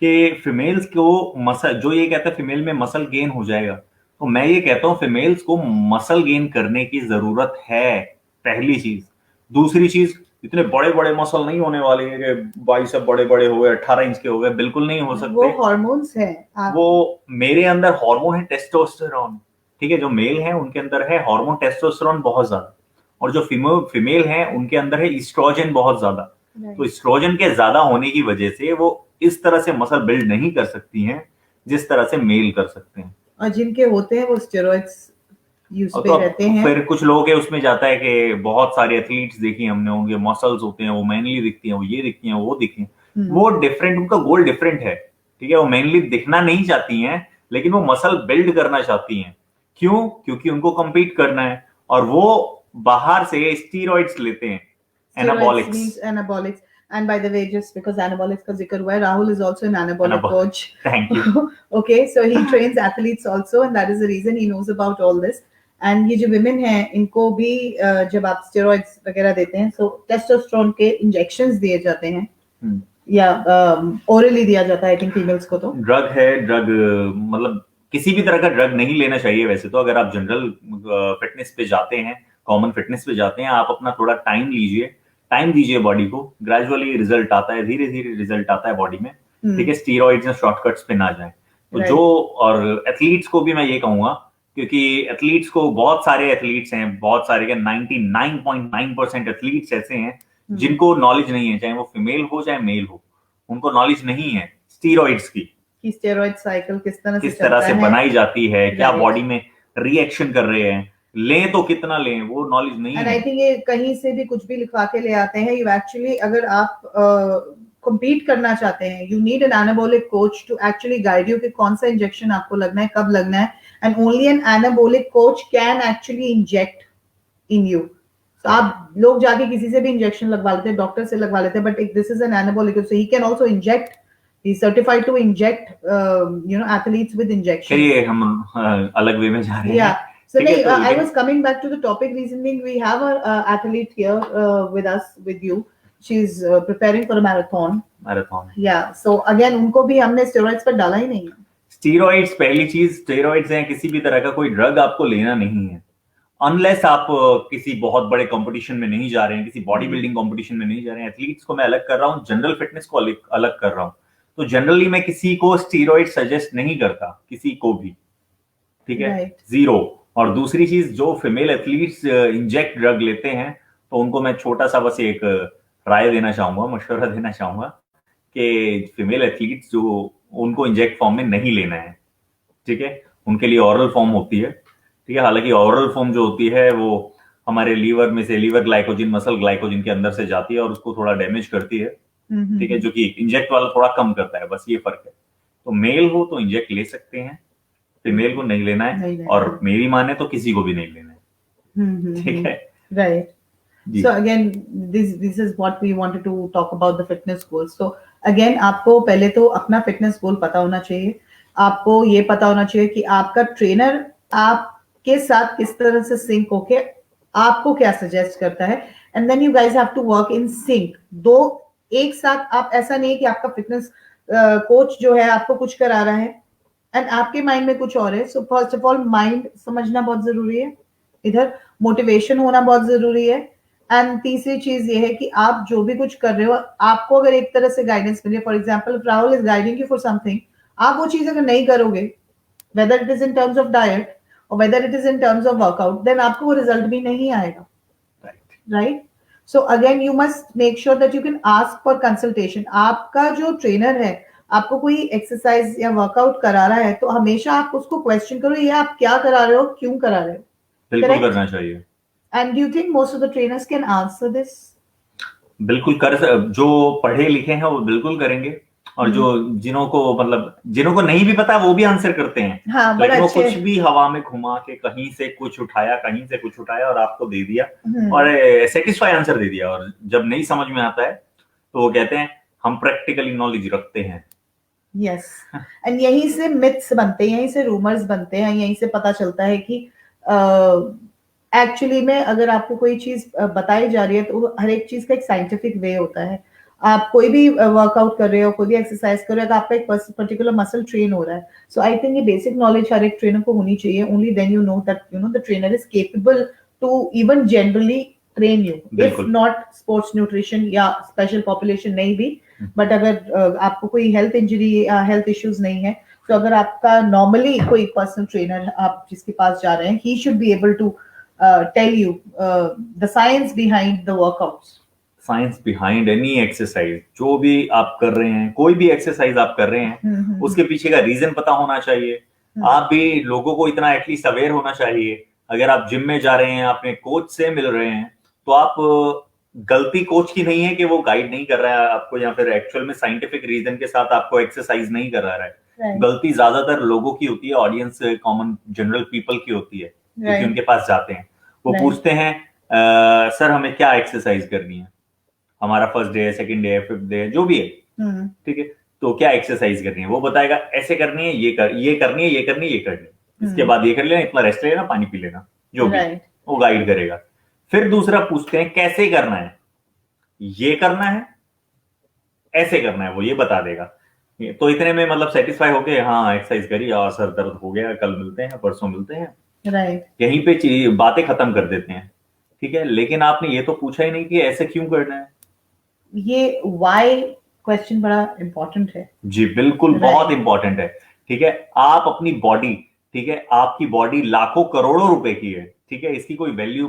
कि फीमेल्स को मसल, जो ये कहता है फीमेल में मसल गेन हो जाएगा, तो मैं ये कहता हूं फीमेल्स को मसल गेन करने की जरूरत है, पहली चीज। दूसरी चीज, इतने बड़े बड़े मसल नहीं होने वाले हैं कि बाइसेप बड़े बड़े हो गए, 18 इंच के हो गए, बिल्कुल नहीं हो सकते। वो हार्मोन्स हैं। वो मेरे अंदर हार्मोन है टेस्टोस्टेरोन। ठीक है, जो मेल है उनके अंदर है हार्मोन टेस्टोस्टेरोन बहुत ज्यादा, और जो फीमेल है उनके अंदर है ईस्ट्रोजन बहुत ज्यादा। तो ईस्ट्रोजन के ज्यादा होने की वजह से वो इस तरह से मसल बिल्ड नहीं कर सकती हैं जिस तरह से मेल कर सकते हैं, और जिनके होते हैं वो स्टेरॉइड्स यूज पे तो रहते हैं। फिर कुछ लोग है उसमें जाता है कि बहुत सारे एथलीट्स देखी हमने, उनके मसल्स होते हैं, वो मैनली दिखती हैं, वो ये दिखती हैं, वो दिखती हैं, वो डिफरेंट, उनका गोल डिफरेंट है। ठीक है, वो मैनली दिखना नहीं चाहती हैं, लेकिन वो मसल बिल्ड करना चाहती हैं। क्यों? क्योंकि उनको compete करना है, और वो बाहर से स्टीरॉइड्स लेते हैं, anabolics. Anabolics. And by the way, just because anabolics का जिक्र हुआ है, Rahul is also an anabolic coach. Thank you. Okay, so he trains athletes also, and that is the reason he knows about all this. And ये जो women हैं, इनको भी जब आप steroids वगैरह देते हैं, so testosterone के injections दिए जाते हैं, या orally दिया जाता है, I think females को तो। ड्रग है, ड्रग मतलब किसी भी तरह का ड्रग नहीं लेना चाहिए वैसे तो। अगर आप जनरल फिटनेस पे जाते हैं, कॉमन फिटनेस पे जाते हैं, आप अपना थोड़ा टाइम लीजिए, टाइम दीजिए बॉडी को, ग्रेजुअली रिजल्ट आता है, धीरे धीरे रिजल्ट आता है बॉडी में। ठीक है, स्टीरॉइड्स या शॉर्टकट्स पे ना जाए। तो जो, और एथलीट्स को भी मैं ये कहूंगा, क्योंकि एथलीट्स को, बहुत सारे एथलीट्स हैं, बहुत सारे क्या 99.9% एथलीट्स ऐसे हैं जिनको नॉलेज नहीं है, चाहे वो फीमेल हो चाहे मेल हो, उनको नॉलेज नहीं है स्टीरॉइड्स की, कि स्टेरॉइड साइकिल किस तरह से बनाई जाती है, क्या बॉडी में रिएक्शन कर रहे हैं, लें तो कितना लें, वो नॉलेज नहीं है। आई थिंक ये कहीं से भी कुछ भी लिखवा के ले आते हैं। यू एक्चुअली, अगर आप compete करना चाहते हैं, you need an anabolic coach to actually guide you कि कौन सा इंजेक्शन आपको लगना है, कब लगना है, and only an anabolic coach can actually inject in you. So आप लोग जाके किसी से भी इंजेक्शन लगवा लेते हैं, डॉक्टर से लगवा लेते हैं, but this is an anabolic, so he can also inject. He's certified to inject, athletes with injection. चलिए हम अलग वे में जा रहे हैं। Yeah. So I was coming back to the topic. Reason being, we have a athlete here with us, with you. She's preparing for a marathon. Yeah. So again, उनको भी हमने steroids पर डाला ही नहीं है। स्टीरॉइड्स, पहली चीज, स्टेरॉइड्स हैं, किसी भी तरह का कोई ड्रग आपको लेना नहीं है। अनलेस आप किसी बहुत बड़े कंपटीशन में नहीं जा रहे हैं, किसी बॉडी बिल्डिंग कंपटीशन में नहीं जा रहे हैं। एथलीट्स को मैं अलग कर रहा हूँ, जनरल फिटनेस को अलग कर रहा हूँ। तो जनरली मैं किसी को स्टीरॉइड सजेस्ट नहीं करता, किसी को भी, ठीक है, जीरो। और दूसरी चीज, जो फीमेल एथलीट्स इंजेक्ट ड्रग लेते हैं, तो उनको मैं छोटा सा बस एक राय देना चाहूंगा, मशवरा देना चाहूंगा कि फीमेल एथलीट्स जो, उनको इंजेक्ट फॉर्म में नहीं लेना है, ठीक है। उनके लिए ऑरल फॉर्म होती है, ठीक है। हालांकि ऑरल फॉर्म जो होती है वो हमारे लीवर में से लीवर ग्लाइकोजन, मसल ग्लाइकोजन के अंदर से जाती है और उसको थोड़ा डैमेज करती है, ठीक है, जो कि इंजेक्ट वाला थोड़ा कम करता है, बस ये फर्क है। तो मेल हो तो इंजेक्ट ले सकते हैं, फीमेल को नहीं लेना है, और मेरी माने तो किसी को भी नहीं लेना है, ठीक है, right. So again, this is what we wanted to talk about the fitness goals. So again, आपको पहले तो अपना fitness goal पता होना चाहिए। आपको ये पता होना चाहिए कि आपका ट्रेनर आपके साथ किस तरह से सिंक होके आपको क्या सजेस्ट करता है, and then you guys have to work in sync. दो एक साथ, आप ऐसा नहीं है कि आपका फिटनेस कोच जो है आपको कुछ करा रहा है एंड आपके माइंड में कुछ और है। So first of all mind समझना बहुत जरूरी है, इधर मोटिवेशन होना बहुत जरूरी है, एंड तीसरी चीज ये है कि आप जो भी कुछ कर रहे हो, आपको अगर एक तरह से गाइडेंस मिले, for example Rahul is guiding you for something, आप वो चीज अगर नहीं करोगे, whether it is in terms of diet और whether it is in terms of workout, then आपको वो रिजल्ट भी नहीं आएगा, right. So again you must make sure that you can ask for consultation. आपका जो ट्रेनर है आपको कोई एक्सरसाइज या वर्कआउट करा रहा है तो हमेशा आप उसको क्वेश्चन करो, ये आप क्या करा रहे हो, क्यों करा रहे हो। बिल्कुल करना चाहिए। And do you think most of the trainers can answer this? बिल्कुल कर, जो पढ़े लिखे हैं वो बिल्कुल करेंगे, और जो जिन्हों को नहीं भी पता वो भी आंसर करते हैं। हाँ, लेकिन वो कुछ भी हवा में घुमा के कहीं से कुछ उठाया और आपको दे दिया और सेटिस्फाई आंसर दे दिया, और जब नहीं समझ में आता है तो वो कहते हैं हम प्रैक्टिकली नॉलेज रखते हैं। यस, एंड यहीं से मिथ्स बनते हैं, यहीं से रूमर्स बनते हैं, यहीं से पता चलता है कि एक्चुअली में अगर आपको कोई चीज बताई जा रही है तो हर एक चीज का एक साइंटिफिक वे होता है। आप कोई भी वर्कआउट कर रहे हो, कोई भी एक्सरसाइज कर रहे हो, तो आपका एक पर्टिकुलर मसल ट्रेन हो रहा है। सो आई थिंक ये बेसिक नॉलेज हर एक ट्रेनर को होनी चाहिए। Only then you know that the trainer is capable to even generally train you, if not sports nutrition या स्पेशल पॉपुलेशन नहीं भी, बट अगर आपको कोई हेल्थ इंजरी या हेल्थ इश्यूज नहीं है, तो अगर आपका नॉर्मली कोई पर्सनल ट्रेनर आप जिसके पास जा रहे हैं, he should be able to tell you the science behind the workouts, science behind any exercise। जो भी आप कर रहे हैं, कोई भी एक्सरसाइज आप कर रहे हैं, उसके पीछे का रीजन पता होना चाहिए। आप भी लोगों को इतना एटलीस्ट अवेयर होना चाहिए। अगर आप जिम में जा रहे हैं, अपने कोच से मिल रहे हैं, तो आप गलती कोच की नहीं है कि वो गाइड नहीं कर रहा है आपको, या फिर एक्चुअल में साइंटिफिक रीजन के साथ आपको एक्सरसाइज नहीं करा रहा है। गलती ज्यादातर लोगों की होती है, ऑडियंस, कॉमन जनरल पीपल की होती है, क्योंकि उनके पास जाते हैं, वो पूछते हैं सर हमें क्या एक्सरसाइज करनी है, हमारा फर्स्ट डे है, सेकंड डे है, फिफ्थ डे है, जो भी है, ठीक है, तो क्या एक्सरसाइज करनी है। वो बताएगा ऐसे करनी है, ये करनी है, ये करनी है, ये करनी है, इसके बाद ये कर लेना, इतना रेस्ट लेना, पानी पी लेना, जो भी वो गाइड करेगा। फिर दूसरा पूछते हैं कैसे करना है, ये करना है, ऐसे करना है, वो ये बता देगा। तो इतने में सेटिस्फाई हो गए, हाँ एक्सरसाइज करी और सर दर्द हो गया, कल मिलते हैं, परसों मिलते हैं, यहीं पे बातें खत्म कर देते हैं, ठीक है। लेकिन आपने ये तो पूछा ही नहीं कि ऐसे क्यों करना है। ये व्हाई क्वेश्चन बड़ा इंपॉर्टेंट है जी, बिल्कुल बहुत इंपॉर्टेंट है, ठीक है। आप अपनी बॉडी, ठीक है, आपकी बॉडी लाखों करोड़ों रुपए की है, ठीक है, इसकी कोई वैल्यू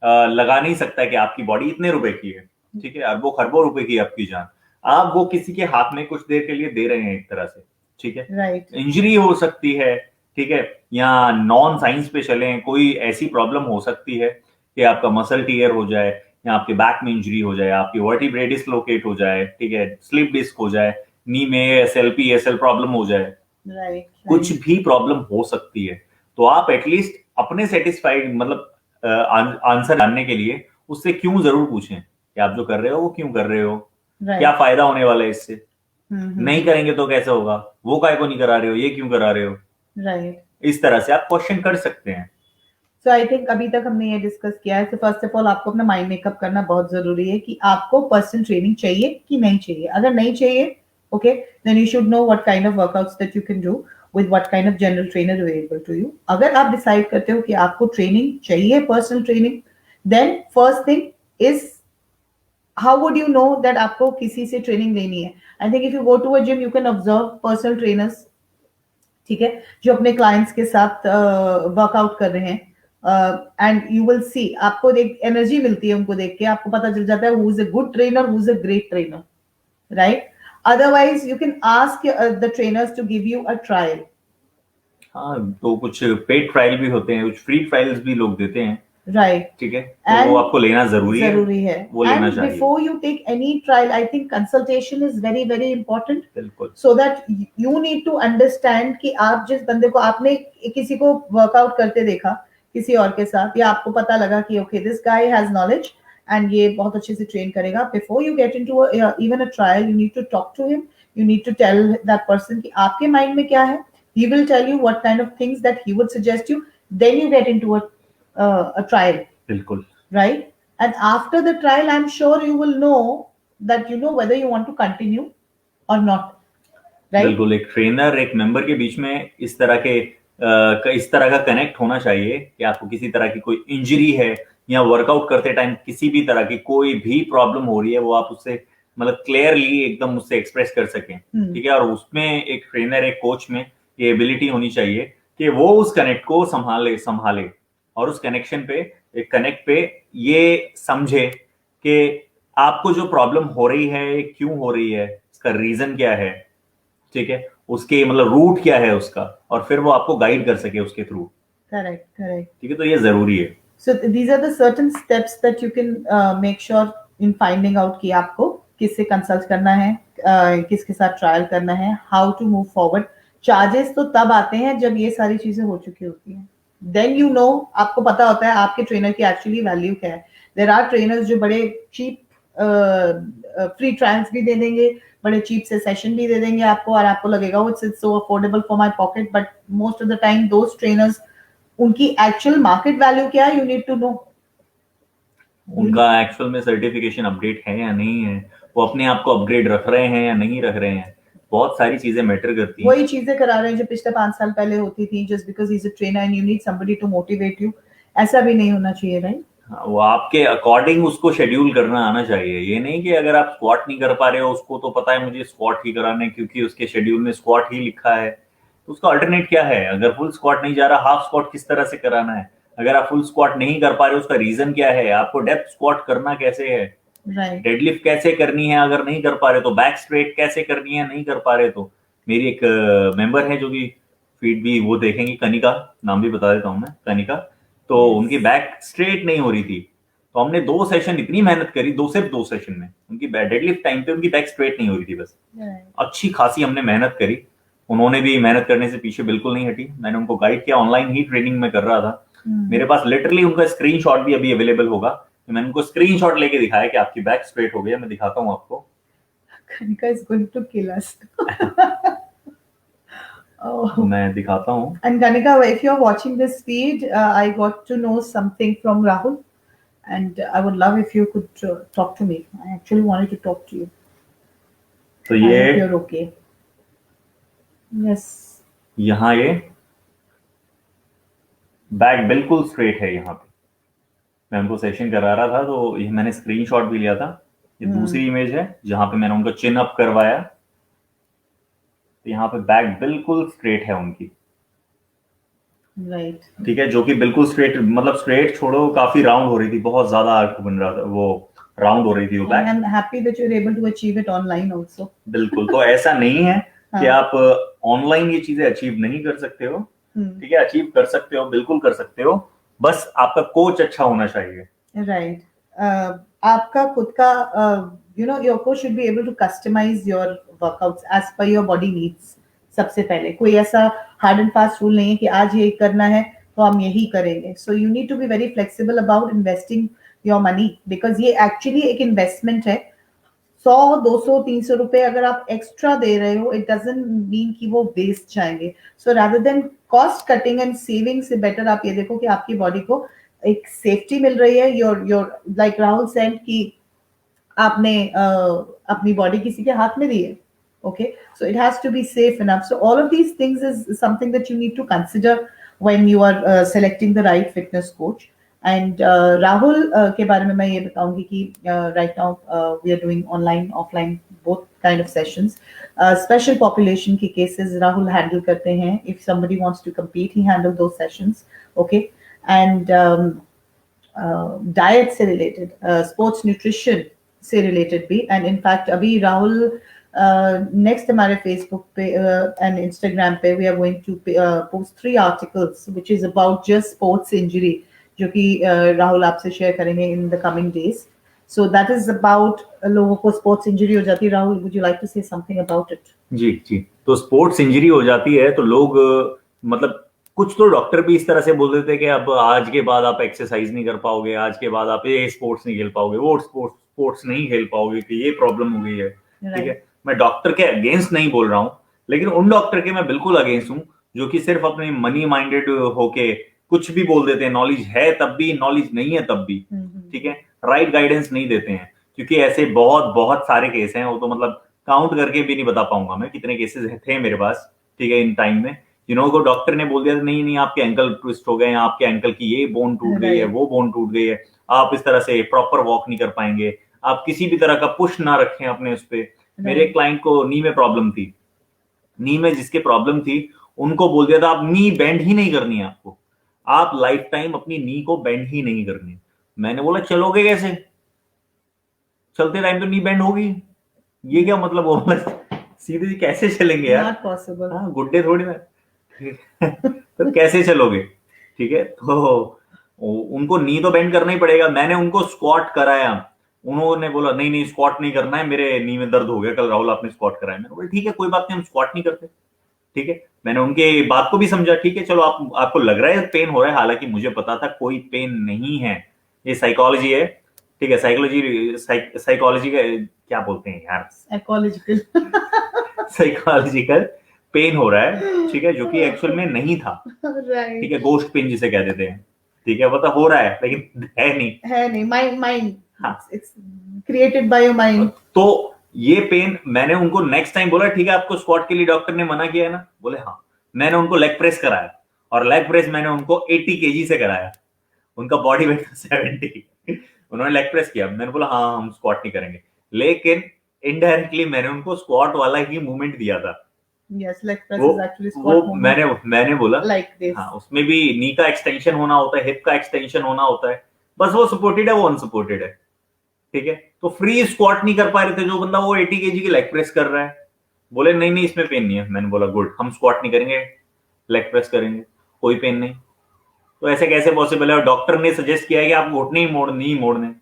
लगा नहीं सकता कि आपकी बॉडी इतने रुपए की है, ठीक है, अरबों खरबों रुपए की आपकी जान, आप वो किसी के हाथ में कुछ देर के लिए दे रहे हैं एक तरह से, ठीक है। इंजरी हो सकती है, ठीक है, या नॉन साइंस पे चले, कोई ऐसी प्रॉब्लम हो सकती है कि आपका मसल टीयर हो जाए, या आपके बैक में इंजरी हो जाए, आपकी वर्टिब्रे डिस्लोकेट हो जाए, ठीक है, स्लिप डिस्क हो जाए, नी में एसएल प्रॉब्लम हो जाए, कुछ भी प्रॉब्लम हो सकती है। तो आप एटलीस्ट अपने सेटिस्फाइड आंसर जानने के लिए उससे क्यों जरूर पूछें कि आप जो कर रहे हो वो क्यों कर रहे हो, क्या फायदा होने वाला है इससे, नहीं करेंगे तो कैसे होगा, वो काय को नहीं करा रहे हो, ये क्यों करा रहे हो, राइट। इस तरह से आप क्वेश्चन कर सकते हैं। सो आई थिंक अभी तक हमने ये डिस्कस किया है। फर्स्ट ऑफ ऑल आपको अपना माइंड मेकअप करना बहुत जरूरी है कि आपको पर्सनल ट्रेनिंग चाहिए कि नहीं चाहिए। अगर नहीं चाहिए, okay, then you should know what kind of workouts that you can do. with what kind of general trainer available to you. अगर आप decide करते हो कि आपको training चाहिए, personal training, then first thing is how would you know that आपको किसी से training लेनी है? I think if you go to a gym, you can observe personal trainers, ठीक है, जो अपने clients के साथ वर्कआउट कर रहे हैं, एंड यू विल सी, आपको देख एनर्जी मिलती है उनको देख के, आपको पता चल जाता है who is a good trainer, who is a great trainer, right? Otherwise you can ask the trainers to give you a trial. हाँ, तो कुछ पेड ट्रायल भी होते हैं, कुछ फ्री ट्रायल्स भी लोग देते हैं, right? ठीक है, तो वो आपको लेना जरूरी है, वो लेना and चाहिए। before you take any trial, I think consultation is very very important, बिल्कुल, so that you need to understand कि आप जिस बंदे को, आपने किसी को वर्कआउट करते देखा किसी और के साथ, या आपको पता लगा कि okay, this guy has knowledge and ये बहुत अच्छे से ट्रेन करेगा, before you get into even a trial, you need to talk to him, you need to tell that person कि आपके माइंड में क्या है, he will tell you what kind of things that he would suggest you, then you get into a trial. बिल्कुल, right? And after the trial, I'm sure you will know that you know whether you want to continue or not, right? बिल्कुल, एक trainer एक member के बीच में इस तरह का connect होना चाहिए कि आपको किसी तरह की कोई इंजरी है या वर्कआउट करते टाइम किसी भी तरह की कोई भी प्रॉब्लम हो रही है, वो आप उससे मतलब क्लियरली एकदम उससे एक्सप्रेस कर सकें, ठीक है, और उसमें एक ट्रेनर एक कोच में ये एबिलिटी होनी चाहिए कि वो उस कनेक्ट को संभाले और उस कनेक्ट पे ये समझे कि आपको जो प्रॉब्लम हो रही है क्यों हो रही है, इसका रीजन क्या है, ठीक है, उसके मतलब रूट क्या है उसका, और फिर वो आपको गाइड कर सके उसके थ्रू। करेक्ट, ठीक है, तो ये जरूरी है। So these are the certain steps that you can make sure in finding out कि आपको किससे कंसल्ट करना है, किसके साथ ट्रायल करना है, how to move forward. Charges तो तब आते हैं जब ये सारी चीजें हो चुकी होती हैं, देन यू नो, आपको पता होता है आपके ट्रेनर की एक्चुअली वैल्यू क्या है। देयर आर ट्रेनर्स जो बड़े चीप फ्री ट्रायल्स भी दे देंगे, बड़े चीप से सेशन भी दे देंगे आपको, और आपको लगेगा it's so affordable for my pocket, but most of the time those trainers, उनकी एक्चुअल मार्केट वैल्यू क्या है, यू नीड टू नो। उनका एक्चुअल में सर्टिफिकेशन अपडेट है या नहीं है, वो अपने आप को अपग्रेड रख रहे हैं या नहीं रख रहे हैं, बहुत सारी चीजें मैटर करती हैं। वही चीजें करा रहे हैं जो पिछले 5 साल पहले होती थी, just because he is a trainer and you need somebody to motivate you. ऐसा भी नहीं होना चाहिए, राइट? वो आपके अकॉर्डिंग उसको शेड्यूल करना आना चाहिए। ये नहीं कि अगर आप स्क्वाट नहीं कर पा रहे हो, उसको तो पता है मुझे स्क्वाट ही कराना है क्योंकि उसके शेड्यूल में स्क्वाट ही लिखा है, तो उसका अल्टरनेट क्या है। अगर फुल स्क्वाट नहीं जा रहा, हाफ स्क्वाट किस तरह से कराना है। अगर आप फुल स्क्वाट नहीं कर पा रहे हो, उसका रीजन क्या है, आपको डेप्थ स्क्वाट करना कैसे है, राइट, डेडलिफ्ट कैसे करनी है, अगर नहीं कर पा रहे तो बैक स्ट्रेट कैसे करनी है, नहीं कर पा रहे तो। मेरी एक मेंबर है जो कि फीड भी वो देखेंगी, कनिका, नाम भी बता देता हूँ मैं, कनिका, तो उनकी बैक स्ट्रेट नहीं हो रही थी, तो हमने 2 सेशन इतनी मेहनत करी, सिर्फ 2 सेशन में उनकी डेडलिफ्ट टाइम पे उनकी बैक स्ट्रेट नहीं हो रही थी, बस अच्छी खासी हमने मेहनत करी। उन्होंने भी मेहनत करने से पीछे बिल्कुल नहीं हटी, मैंने उनको गाइड किया, ऑनलाइन ही ट्रेनिंग में कर रहा था। मेरे पास लिटरली उनका स्क्रीनशॉट भी अभी अवेलेबल होगा, तो मैंने उनको स्क्रीनशॉट लेके दिखाया कि आपकी बैक स्ट्रेट हो गई है। मैं दिखाता हूँ आपको। Kanika is going to kill us. तो मैं दिखाता हूँ। And Kanika, if you're watching this feed, I got to know something from Rahul, and I would love if you could talk to me. I actually wanted to talk to you. तो I ये hope you're okay. Yes. यहाँ ये back बिल्कुल straight है। यहाँ पे मैं उनको सेशन करा रहा था, तो ये मैंने स्क्रीनशॉट भी लिया था। ये दूसरी इमेज है जहां पे मैंने उनको चिन अप करवाया, तो यहाँ पे बैक बिल्कुल स्ट्रेट है उनकी, राइट, ठीक है, जो कि बिल्कुल स्ट्रेट, मतलब स्ट्रेट छोड़ो, काफी राउंड हो रही थी, बहुत ज्यादा आर्क बन रहा था, वो राउंड हो रही थी वो back. I am happy that you are able to achieve it online also. बिल्कुल, तो ऐसा नहीं है कि आप ऑनलाइन ये चीजें अचीव नहीं कर सकते हो, ठीक है, अचीव कर सकते हो, बिल्कुल कर सकते हो, बस आपका कोच अच्छा होना चाहिए। राइट, आपका खुद का you know, your coach should be able to customize your workouts as per your body needs. सबसे पहले कोई ऐसा हार्ड एंड फास्ट रूल नहीं है कि आज ये करना है तो हम यही करेंगे। So you need to be very flexible about investing your money, because ये एक्चुअली एक इन्वेस्टमेंट है। 100, 200, 300 रुपए अगर आप एक्स्ट्रा दे रहे हो, इट डजंट मीन कि वो वेस्ट जाएंगे। So rather than cost cutting and saving से बेटर आप ये देखो कि आपकी बॉडी को एक सेफ्टी मिल रही है। योर लाइक राहुल सेड कि आपने अपनी बॉडी किसी के हाथ में दी है, Okay, so it has to be safe enough. So all of these things is something that you need to consider when you are selecting the right fitness coach. And Rahul के बारे में मैं ये बताऊंगी कि right now we are doing online offline both kind of sessions. Special population की cases Rahul handle करते हैं. If somebody wants to compete, he handle those sessions. Okay, and diet से रिलेटेड, स्पोर्ट्स न्यूट्रिशन से related भी. And in fact अभी Rahul next हमारे Facebook पे and Instagram पे we are going to post 3 articles which is about just sports injury, जो कि राहुल आपसे शेयर करेंगे in the coming days. So that is about लोगों को स्पोर्ट्स इंजरी हो जाती है. Rahul, would you like to say something about it? जी जी, तो स्पोर्ट्स इंजरी हो जाती है तो लोग मतलब कुछ तो डॉक्टर भी इस तरह से बोल देते हैं कि अब आज के बाद आप एक्सरसाइज नहीं कर पाओगे, आज के बाद आप ये स्पोर्ट्स नहीं खेल पाओगे, वो स्पोर्ट्स नहीं खेल पाओगे, कि ये प्रॉब्लम हो गई है. ठीक है, मैं डॉक्टर के अगेंस्ट नहीं बोल रहा हूँ, लेकिन उन डॉक्टर के मैं बिल्कुल अगेंस्ट हूँ जो कि सिर्फ अपने मनी माइंडेड होके कुछ भी बोल देते हैं. नॉलेज है तब भी, नॉलेज नहीं है तब भी. ठीक है, राइट गाइडेंस नहीं देते हैं. क्योंकि ऐसे बहुत बहुत सारे केस हैं, वो तो मतलब काउंट करके भी नहीं बता पाऊंगा मैं कितने केसेस थे मेरे पास. ठीक है, इन टाइम में जिन्होंने को डॉक्टर ने बोल दिया नहीं नहीं आपके एंकल ट्विस्ट हो गए, आपके एंकल की ये बोन टूट गई है, वो बोन टूट गई है, आप इस तरह से प्रॉपर वॉक नहीं कर पाएंगे, आप किसी भी तरह का पुश ना रखें अपने उस पे. मेरे क्लाइंट को नी में प्रॉब्लम थी, नी में जिसके प्रॉब्लम थी उनको बोल दिया था आप नी बेंड ही नहीं करनी है, आपको आप लाइफ टाइम अपनी नी को बेंड ही नहीं करनी. मैंने बोला चलोगे कैसे, चलते टाइम तो नी बेंड होगी, ये क्या मतलब हो, सीधे कैसे चलेंगे यार, पॉसिबल. हाँ, गुड्डे थोड़ी ना. तो कैसे चलोगे. ठीक है, तो उनको नी तो बेंड करना ही पड़ेगा. मैंने उनको स्क्वाट कराया, उन्होंने बोला नहीं नहीं स्क्वाट नहीं करना है, मेरे नी में दर्द हो गया कल राहुल आपने स्क्वाट कराया. मैंने बोला ठीक है कोई बात नहीं, हम स्क्वाट नहीं करते. ठीक है, मैंने उनके बात को भी समझा. ठीक है चलो, आपको लग रहा है पेन हो रहा है, हालांकि मुझे पता था कोई पेन नहीं है, ये साइकोलॉजी है. ठीक है, साइकोलॉजी का क्या बोलते हैं यार, साइकोलॉजिकल पेन हो रहा है. ठीक है, जो कि एक्चुअल में नहीं था. ठीक है, गोस्ट पेन जिसे कह देते हैं. ठीक है, वो तो हो रहा है लेकिन है नहीं माइंड. हाँ, it's created by your mind. तो ये पेन मैंने उनको नेक्स्ट टाइम बोला ठीक है आपको स्क्वाट के लिए डॉक्टर ने मना किया है ना, बोले हाँ. मैंने उनको लेग प्रेस कराया, और लेग प्रेस मैंने उनको 80 केजी से कराया. उनका बॉडी वेट था 70. उन्होंने लेग प्रेस किया, मैंने बोला हाँ हम स्क्वाट नहीं करेंगे, लेकिन इनडायरेक्टली मैंने उनको स्क्वाट वाला ही मूवमेंट दिया था. Yes, leg press is actually squat movement. मैंने बोला like this. हाँ, उसमें भी नी का एक्सटेंशन होना होता है, हिप का एक्सटेंशन होना होता है, बस वो सपोर्टेड है, वो अनसपोर्टेड है. ठीक है, तो फ्री स्क्वाट नहीं कर पा रहे थे जो बंदा, वो 80 केजी की लेग प्रेस कर रहा है. बोले नहीं नहीं इसमें पेन नहीं है. मैंने बोला गुड, हम स्क्वाट नहीं करेंगे, लेग प्रेस करेंगे, कोई पेन नहीं. तो ऐसे कैसे पॉसिबल है, और डॉक्टर ने सजेस्ट किया है कि आप घुटने ही मोड़ने.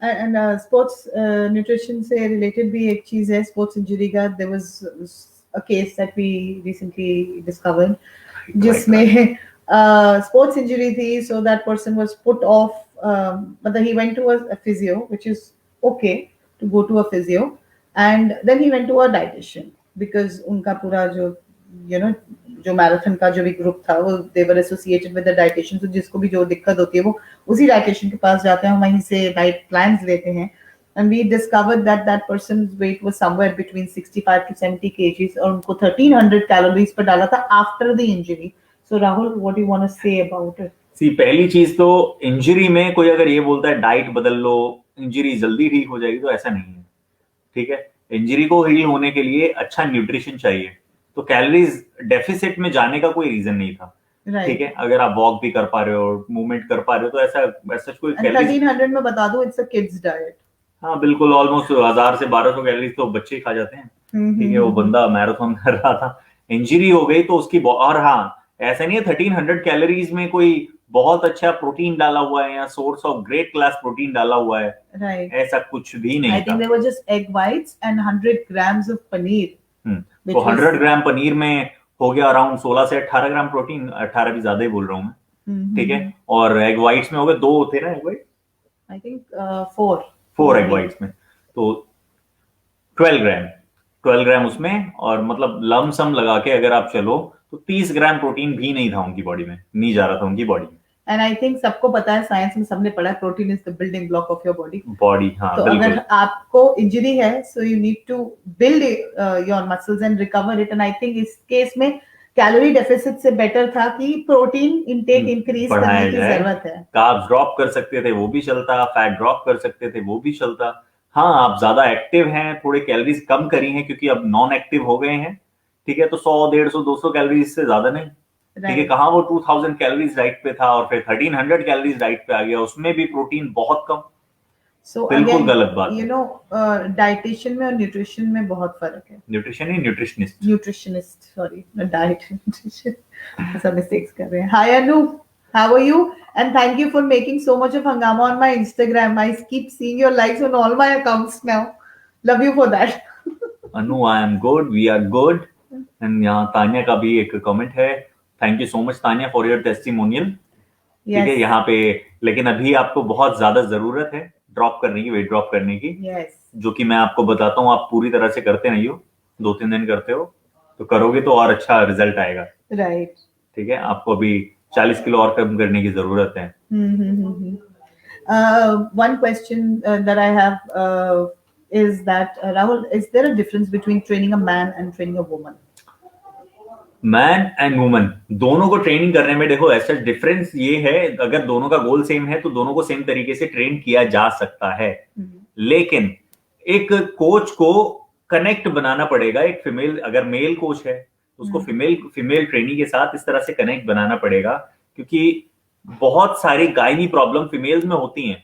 एंड स्पोर्ट्स न्यूट्रिशन से रिलेटेड भी एक चीज है स्पोर्ट्स इंजरी का. There was a case that we recently discovered जिसमें sports injury थी, so that person was put off, but he went to a physio, which is okay to go to a physio, and then he went to a dietitian because उनका पूरा जो जो marathon का जो भी group था वो they were associated with the dietitian, तो जिसको भी जो दिक्कत होती है वो उसी dietitian के पास जाते हैं, वहीं से डाइट प्लान्स लेते हैं. And we discovered that that person's weight was somewhere between 65 to 70 kgs, और उनको 1300 calories पर डाला था after the injury. So Rahul, what do you want to say about it? See, पहली चीज तो इंजरी में कोई अगर ये बोलता है डाइट बदल लो इंजरी जल्दी ठीक हो जाएगी, तो ऐसा नहीं है. ठीक है, इंजरी को हील होने के लिए अच्छा न्यूट्रिशन चाहिए, तो कैलोरीज डेफिसिट में जाने का कोई रीजन नहीं था. ठीक है, अगर आप वॉक भी कर पा रहे हो, मूवमेंट कर पा रहे हो, तो ऐसा कोई 1300 में बता दो, इट्स अ किड्स डाइट. हाँ बिल्कुल, ऑलमोस्ट 1000 से 1200 कैलोरीज तो बच्चे ही खा जाते हैं. ठीक है, वो बंदा मैराथन कर रहा था, इंजरी हो गई तो उसकी, और हाँ ऐसा नहीं है 1300 कैलोरीज में कोई बहुत अच्छा प्रोटीन डाला हुआ है या source of great class protein डाला हुआ है. राइट, ऐसा कुछ भी नहीं. I think there were just egg whites and 100 grams of paneer. तो 100 ग्राम पनीर में हो गया अराउंड 16 से 18 ग्राम प्रोटीन. 18 भी ज्यादा ही बोल रहा हूँ मैं. ठीक है, और एग व्हाइट्स में हो गए 2 थे ना egg white, I think 4 egg whites में, तो 12 ग्राम उसमें, और मतलब लमसम लगा के अगर आप चलो तो 30 ग्राम प्रोटीन भी नहीं था उनकी बॉडी में, नहीं जा रहा था उनकी बॉडी में. एंड आई थिंक सबको पता है, साइंस में सबने पढ़ा है, protein is the building block of your body. Body, हाँ तो बिल्कुल। अगर आपको इंजरी है, so you need to build your muscles and recover it, and I think इस केस में कैलोरी डेफिसिट से बेटर था कि प्रोटीन इंटेक इंक्रीज करने की जरूरत है। कार्ब्स ड्रॉप कर सकते थे वो भी चलता, फैट ड्रॉप कर सकते थे वो भी चलता। हाँ, आप ज्यादा एक्टिव हैं, थोड़े कैलोरीज कम करी हैं क्योंकि अब नॉन एक्टिव हो गए हैं, ठीक है, तो 100 150 200 कैलोरीज से ज्यादा नहीं, ठीक है। कहाँ वो 2000 कैलोरीज डाइट पे था और फिर 1300 कैलोरीज डाइट पे आ गया, उसमें भी प्रोटीन बहुत कम। So बिल्कुल again, गलत बात you है। know, डाइटिशियन में और न्यूट्रिशन में बहुत फर्क है। न्यूट्रिशन ही nutritionist, nutritionist, sorry, diet nutrition, सब मिस्टेक्स कर रहे हैं। Hi Anu, how are you? And thank you for making so much of hangama on my Instagram. I keep seeing your likes on all my accounts now. Love you for that. Anu I am good, we are good. And यहाँ तानिया का भी एक comment है, thank you so much Tania for your testimonial, ठीक है। यहाँ पे लेकिन अभी आपको बहुत ज्यादा जरूरत है ड्रॉप करने की, वेट ड्रॉप करने की, जो कि मैं आपको बताता हूँ, आप पूरी तरह से करते नहीं हो, 2-3 दिन करते हो, तो करोगे तो और अच्छा रिजल्ट आएगा, राइट, ठीक है। आपको अभी 40 किलो और कम करने की जरूरत है। One question that I have is that Rahul, is there a difference between training a man and training a woman? Man and woman दोनों को ट्रेनिंग करने में देखो ऐसा डिफरेंस ये है, अगर दोनों का गोल सेम है तो दोनों को सेम तरीके से ट्रेन किया जा सकता है, लेकिन एक कोच को कनेक्ट बनाना पड़ेगा। एक फीमेल अगर मेल कोच है उसको फीमेल ट्रेनी के साथ इस तरह से कनेक्ट बनाना पड़ेगा, क्योंकि बहुत सारी गायनी प्रॉब्लम फीमेल्स में होती हैं,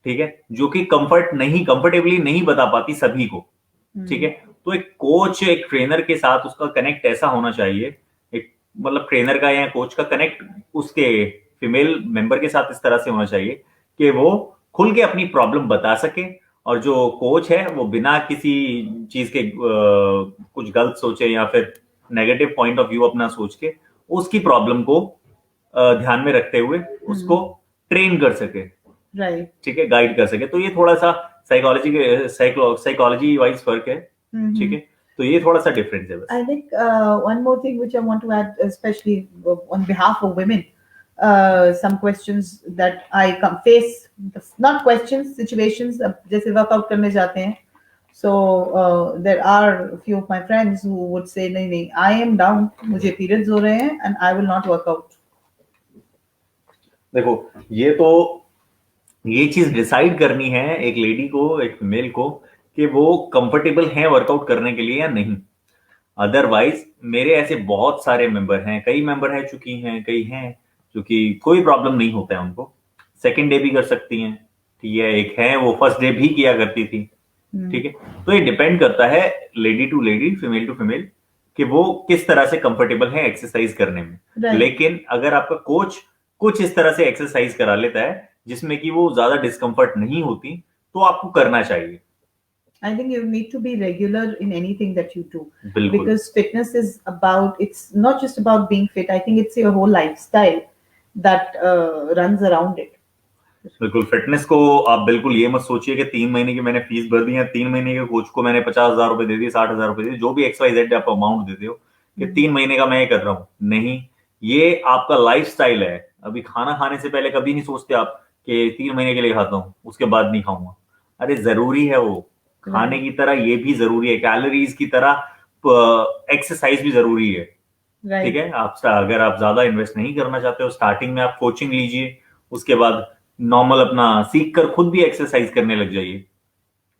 ठीक है, जो कि कंफर्टेबली नहीं बता पाती सभी को, ठीक है। तो एक कोच एक ट्रेनर के साथ उसका कनेक्ट ऐसा होना चाहिए, एक मतलब ट्रेनर का या कोच का कनेक्ट उसके फीमेल मेंबर के साथ इस तरह से होना चाहिए कि वो खुल के अपनी प्रॉब्लम बता सके, और जो कोच है वो बिना किसी चीज के कुछ गलत सोचे या फिर नेगेटिव पॉइंट ऑफ व्यू अपना सोच के उसकी प्रॉब्लम को ध्यान में रखते हुए उसको ट्रेन कर सके, राइट, ठीक है, गाइड कर सके। तो ये थोड़ा सा साइकोलॉजी वाइज फर्क है, ठीक है, तो ये थोड़ा सा डिफरेंस है बस। I think one more thing which I want to add, especially on behalf of women, some questions that I face, not questions, situations, जैसे वर्कआउट करने जाते हैं, so there are a few of my friends who would say नहीं, I am down, मुझे periods हो रहे हैं and I will not work out. देखो ये चीज डिसाइड करनी है एक लेडी को, एक फीमेल को, कि वो कंफर्टेबल है वर्कआउट करने के लिए या नहीं। अदरवाइज मेरे ऐसे बहुत सारे मेंबर हैं, कई मेंबर हैं चुकी हैं, कई हैं क्योंकि कोई प्रॉब्लम नहीं होता है उनको, सेकंड डे भी कर सकती हैं, ठीक है, एक है वो फर्स्ट डे भी किया करती थी, ठीक है। तो ये डिपेंड करता है lady to lady, female to female, कि वो किस तरह से कंफर्टेबल है एक्सरसाइज करने में। लेकिन अगर आपका कोच कुछ इस तरह से एक्सरसाइज करा लेता है जिसमें कि वो ज्यादा डिस्कम्फर्ट नहीं होती, तो आपको करना चाहिए। I think you need to be regular in anything that you do, बिल्कुल। because fitness is about, it's not just about being fit. I think it's your whole lifestyle that runs around it. बिल्कुल, fitness को आप बिल्कुल ये मत सोचिए कि 3 महीने की मैंने फीस भर दी है, 3 महीने के कोच को मैंने 50,000 रुपए दे दिए, 60,000 रुपए दे दिए, जो भी XYZ आप अमाउंट देते हो कि 3 महीने का मैं ये कर रहा हूँ। नहीं, ये आपका लाइफस्टाइल है। अभी खाना खाने से पहले कभी नहीं सोचते आप कि 3 महीने के लिए खाता हूँ उसके बाद नहीं खाऊंगा। अरे जरूरी है, वो खाने की तरह ये भी जरूरी है, कैलोरीज की तरह एक्सरसाइज भी जरूरी है, ठीक है। आप अगर आप ज्यादा इन्वेस्ट नहीं करना चाहते हो, स्टार्टिंग में आप कोचिंग लीजिए, उसके बाद नॉर्मल अपना सीख कर खुद भी एक्सरसाइज करने लग जाइए,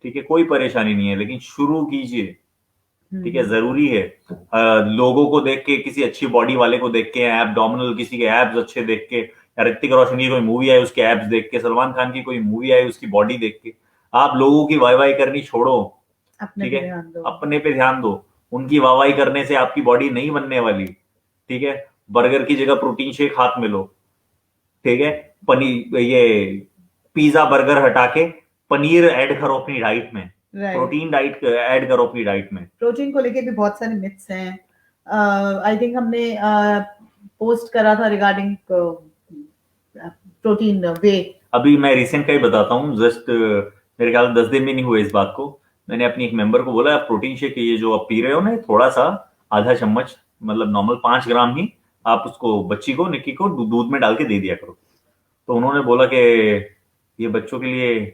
ठीक है, कोई परेशानी नहीं है, लेकिन शुरू कीजिए, ठीक है, जरूरी है। लोगों को देख के, किसी अच्छी बॉडी वाले को देख के, एब्डोमिनल किसी के एब्स अच्छे देख के, ऋतिक रोशन की कोई मूवी आई उसके एब्स देख के, सलमान खान की कोई मूवी आई उसकी बॉडी देख के, आप लोगों की वाहवाही करनी छोड़ो, ठीक है, अपने पे ध्यान दो। उनकी वाहवाही करने से आपकी बॉडी नहीं बनने वाली, ठीक है। बर्गर की जगह प्रोटीन शेक हाथ में लो, ठीक है, पनीर, ये पिज्जा बर्गर हटा के पनीर ऐड करो अपनी डाइट में, प्रोटीन डाइट ऐड करो अपनी डाइट में। प्रोटीन को लेके भी बहुत सारे मिथ्स हैं। आई थिंक हमने पोस्ट करा था रिगार्डिंग प्रोटीन वे। अभी मैं रिसेंट का ही बताता हूँ, जस्ट मेरे ख्याल 10 दिन भी नहीं हुए इस बात को। मैंने अपनी एक मेंबर को बोला, आप प्रोटीन शेक ये जो आप पी रहे हो ना, थोड़ा सा आधा चम्मच, मतलब नॉर्मल 5 ग्राम ही, आप उसको बच्ची को, निक्की को दूध में डाल के दे दिया करो, तो उन्होंने बोला कि ये बच्चों के लिए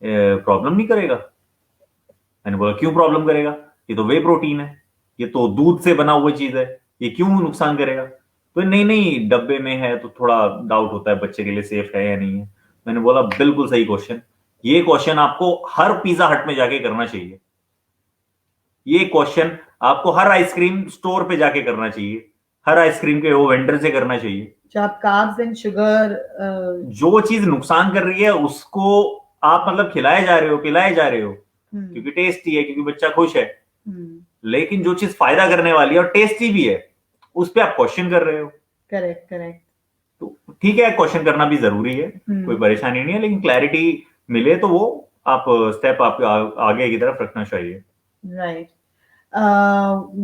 प्रॉब्लम नहीं करेगा। मैंने बोला क्यों प्रॉब्लम करेगा, ये तो वे प्रोटीन है, ये तो दूध से बना हुआ चीज है, ये क्यों नुकसान करेगा। तो नहीं नहीं, डब्बे में है तो थोड़ा डाउट होता है बच्चे के लिए सेफ है या नहीं है। मैंने बोला बिल्कुल सही क्वेश्चन, ये क्वेश्चन आपको हर पिज्जा हट में जाके करना चाहिए, ये क्वेश्चन आपको हर आइसक्रीम स्टोर पे जाके करना चाहिए, हर आइसक्रीम के वो वेंडर से करना चाहिए। जो आप कार्ब्स एंड शुगर, जो चीज नुकसान कर रही है उसको आप मतलब खिलाए जा रहे हो, पिलाए जा रहे हो, क्योंकि टेस्टी है, क्योंकि बच्चा खुश है। लेकिन जो चीज फायदा करने वाली है और टेस्टी भी है, उस पर आप क्वेश्चन कर रहे हो। Correct correct. तो ठीक है, क्वेश्चन करना भी जरूरी है, कोई परेशानी नहीं है, लेकिन क्लैरिटी मिले तो वो आप स्टेप आप आगे की तरफ रखना चाहिए। Right.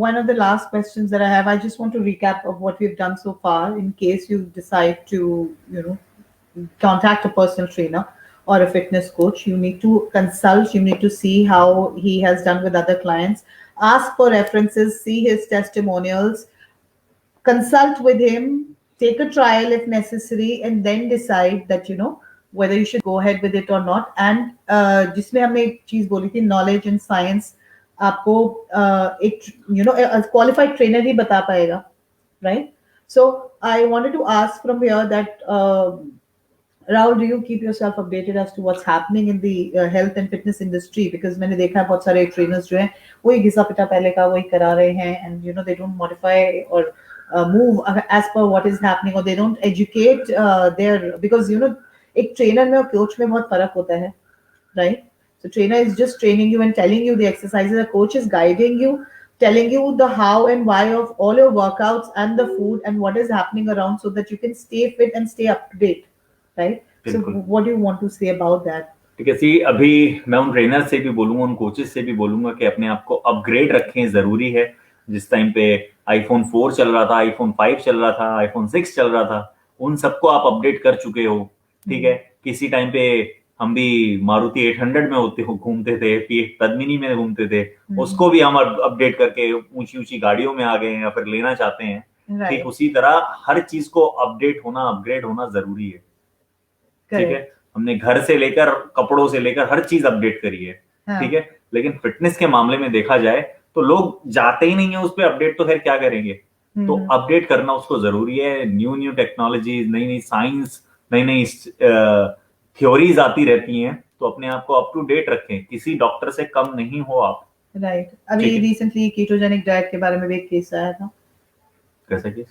One of the last questions that I have, I just want to recap of what we've done so far in case you decide to, you know, contact a personal trainer or a fitness coach. You need to consult, you need to see how he has done with other clients, ask for references, see his testimonials, consult with him, take a trial if necessary, and then decide that, you know, whether you should go ahead with it or not. And जिसमें हमने एक चीज बोली थी, knowledge and science आपको एक, you know, a qualified trainer ही बता पाएगा, right? So I wanted to ask from here that Rahul, do you keep yourself updated as to what's happening in the health and fitness industry? Because मैंने देखा है बहुत सारे trainers जो हैं वही घिसा पिटा पहले का वही करा रहे हैं, and you know they don't modify or move as per what is happening, or they don't educate their, because you know एक trainer में और coach में बहुत फर्क होता है, right? So trainer is just training you and telling you the exercises. A coach is guiding you, telling you the how and why of all your workouts and the food and what is happening around, so that you can stay fit and stay up to date, right? So what do you want to say about that? ठीक है, सी अभी मैं उन trainer से भी बोलूंगा, उन coaches से भी बोलूंगा कि अपने आप को अपग्रेड रखें, जरूरी है। जिस टाइम पे आईफोन 4 चल रहा था, आईफोन 5 चल रहा था, आईफोन 6 चल रहा था, उन सबको आप अपडेट कर चुके हो। ठीक है, किसी टाइम पे हम भी मारुति 800 में होते घूमते थे, फिर पद्मिनी में घूमते थे, उसको भी हम अपडेट करके ऊंची ऊंची गाड़ियों में आ गए हैं या फिर लेना चाहते हैं। ठीक उसी तरह हर चीज को अपडेट होना, अपग्रेड होना जरूरी है। ठीक है, हमने घर से लेकर कपड़ों से लेकर हर चीज अपडेट करी है। ठीक है, लेकिन फिटनेस के मामले में देखा जाए तो लोग जाते ही नहीं है उस पर अपडेट, तो फिर क्या करेंगे। तो अपडेट करना उसको जरूरी है। न्यू न्यू टेक्नोलॉजी, नई नई साइंस, नई नई थ्योरीज आती रहती हैं, तो अपने आप को अप टू डेट रखें, किसी डॉक्टर से कम नहीं हो आप। राइट। अभी रिसेंटली कीटोजेनिक डाइट के बारे में भी एक केस आया था। कैसा case?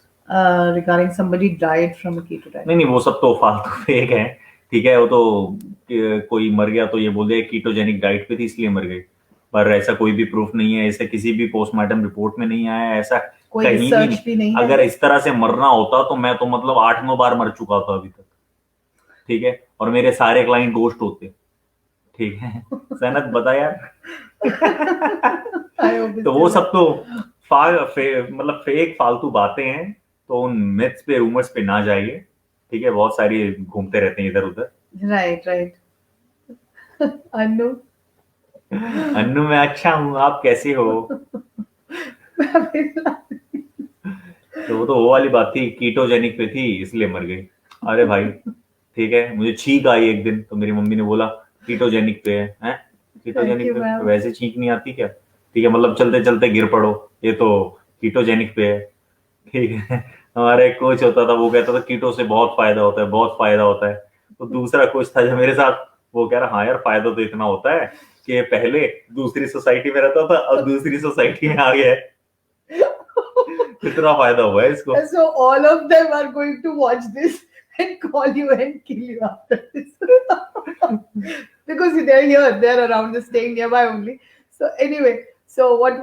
Regarding somebody died from a keto diet. नहीं, वो सब तो फालतू फेक है। ठीक है, वो तो कोई मर गया तो ये बोल दिया कीटोजेनिक डाइट पे थी इसलिए मर गई, पर ऐसा कोई भी प्रूफ नहीं है, ऐसा किसी भी पोस्टमार्टम रिपोर्ट में नहीं आया, ऐसा कोई कहीं रिसर्च भी नहीं है। अगर इस तरह से मरना होता तो मैं तो मतलब 8-9 बार मर चुका था अभी तक। ठीक है, और मेरे सारे क्लाइंट गोस्ट होते। ठीक है सनत बता यार। तो वो सब तो मतलब फेक फालतू बातें हैं, तो उन मिथ्स पे, रूमर्स पे ना जाइए। ठीक है, बहुत सारी घूमते रहते हैं इधर उधर। Right right. अन्नू अन्नू मैं अच्छा हूँ, आप कैसे हो? तो वो वाली बात थी, कीटोजेनिक पे थी इसलिए मर गई। अरे भाई ठीक है, मुझे छींक आई एक दिन, तो मेरी मम्मी ने बोला कीटोजेनिक पे है, कीटोजेनिक पे तो वैसे छींक नहीं आती क्या? ठीक है, मतलब चलते चलते गिर पड़ो, ये तो कीटोजेनिक पे है। ठीक है, हमारा एक कोच होता था, वो कहता था कीटो से बहुत फायदा होता है, बहुत फायदा होता है। तो दूसरा कोच था जो मेरे साथ, वो कह रहा हाँ यार फायदा तो इतना होता है कि पहले दूसरी सोसाइटी में रहता था और दूसरी सोसाइटी में आ गया है। कितना फायदा हुआ है इसको। So all of them are going to watch this and call you and kill you after this. Because they're here, they're around, they're staying nearby only. So anyway, so what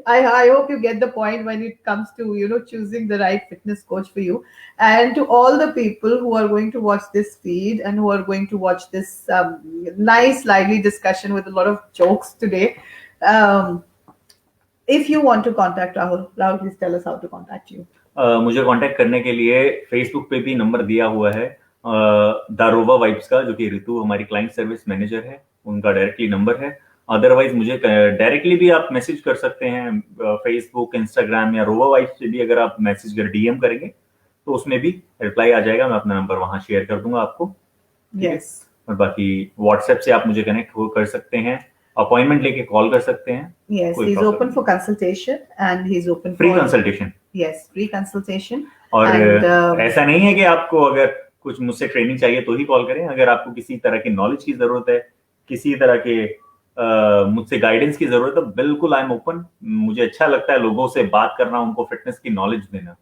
I hope you get the point when it comes to, you know, choosing the right fitness coach for you. And to all the people who are going to watch this feed and who are going to watch this nice lively discussion with a lot of jokes today, if you want to contact Rahul, please tell us how to contact you. मुझे contact करने के लिए Facebook पे भी number दिया हुआ है दारोवा vibes का, जो कि ऋतु हमारी क्लाइंट सर्विस मैनेजर है, उनका डायरेक्टली नंबर है। अदरवाइज मुझे डायरेक्टली भी आप मैसेज कर सकते हैं, फेसबुक, इंस्टाग्राम या रोवा वाइब्स पे भी अगर आप मैसेज कर डीएम करेंगे तो उसमें भी रिप्लाई आ जाएगा, मैं अपना नंबर वहां शेयर कर दूंगा आपको। ठीक है? Yes. और बाकी व्हाट्सएप से आप मुझे कनेक्ट कर सकते हैं, अपॉइंटमेंट लेके कॉल कर सकते हैं। Yes, कोई he's problem open नहीं। for consultation and he's open free for consultation. yes, free consultation. और And ऐसा नहीं है कि आपको अगर कुछ मुझसे ट्रेनिंग चाहिए तो ही कॉल करें। अगर आपको किसी तरह की नॉलेज की जरूरत है, किसी तरह के मुझसे गाइडेंस की जरूरत है, बिल्कुल आई एम ओपन। मुझे अच्छा लगता है लोगों से बात करना, उनको फिटनेस की नॉलेज देना।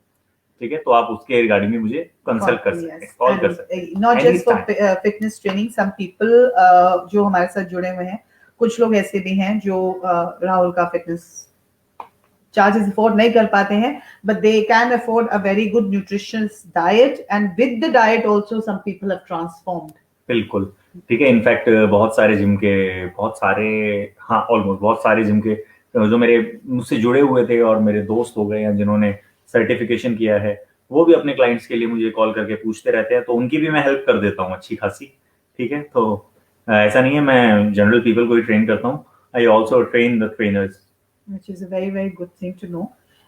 ठीक है, तो आप उसके रिगार्डिंग में मुझे कंसल्ट कर सकते हैं, कॉल कर सकते हैं। not just for Anytime. fitness training, some people जो हमारे साथ जुड़े हुए हैं, कुछ लोग ऐसे भी हैं जो राहुल का फिटनेस चार्जेस अफोर्ड नहीं कर पाते हैं, but they can afford a very good nutritious diet, and with the diet also some people have transformed. बिल्कुल ठीक है। इनफैक्ट बहुत सारे जिम के, बहुत सारे, हाँ ऑलमोस्ट बहुत सारे जिम के जो मेरे मुझसे जुड़े हुए थे और मेरे दोस्त हो गए हैं जिन्होंने सर्टिफिकेशन किया है, वो भी अपने क्लाइंट्स के लिए मुझे कॉल करके पूछते रहते हैं, तो उनकी भी मैं हेल्प कर देता हूँ अच्छी खासी। ठीक है, तो ऐसा नहीं है मैं जनरल पीपल को ही ट्रेन करता हूँ, I also train the trainers. Which is a very, very good thing to know.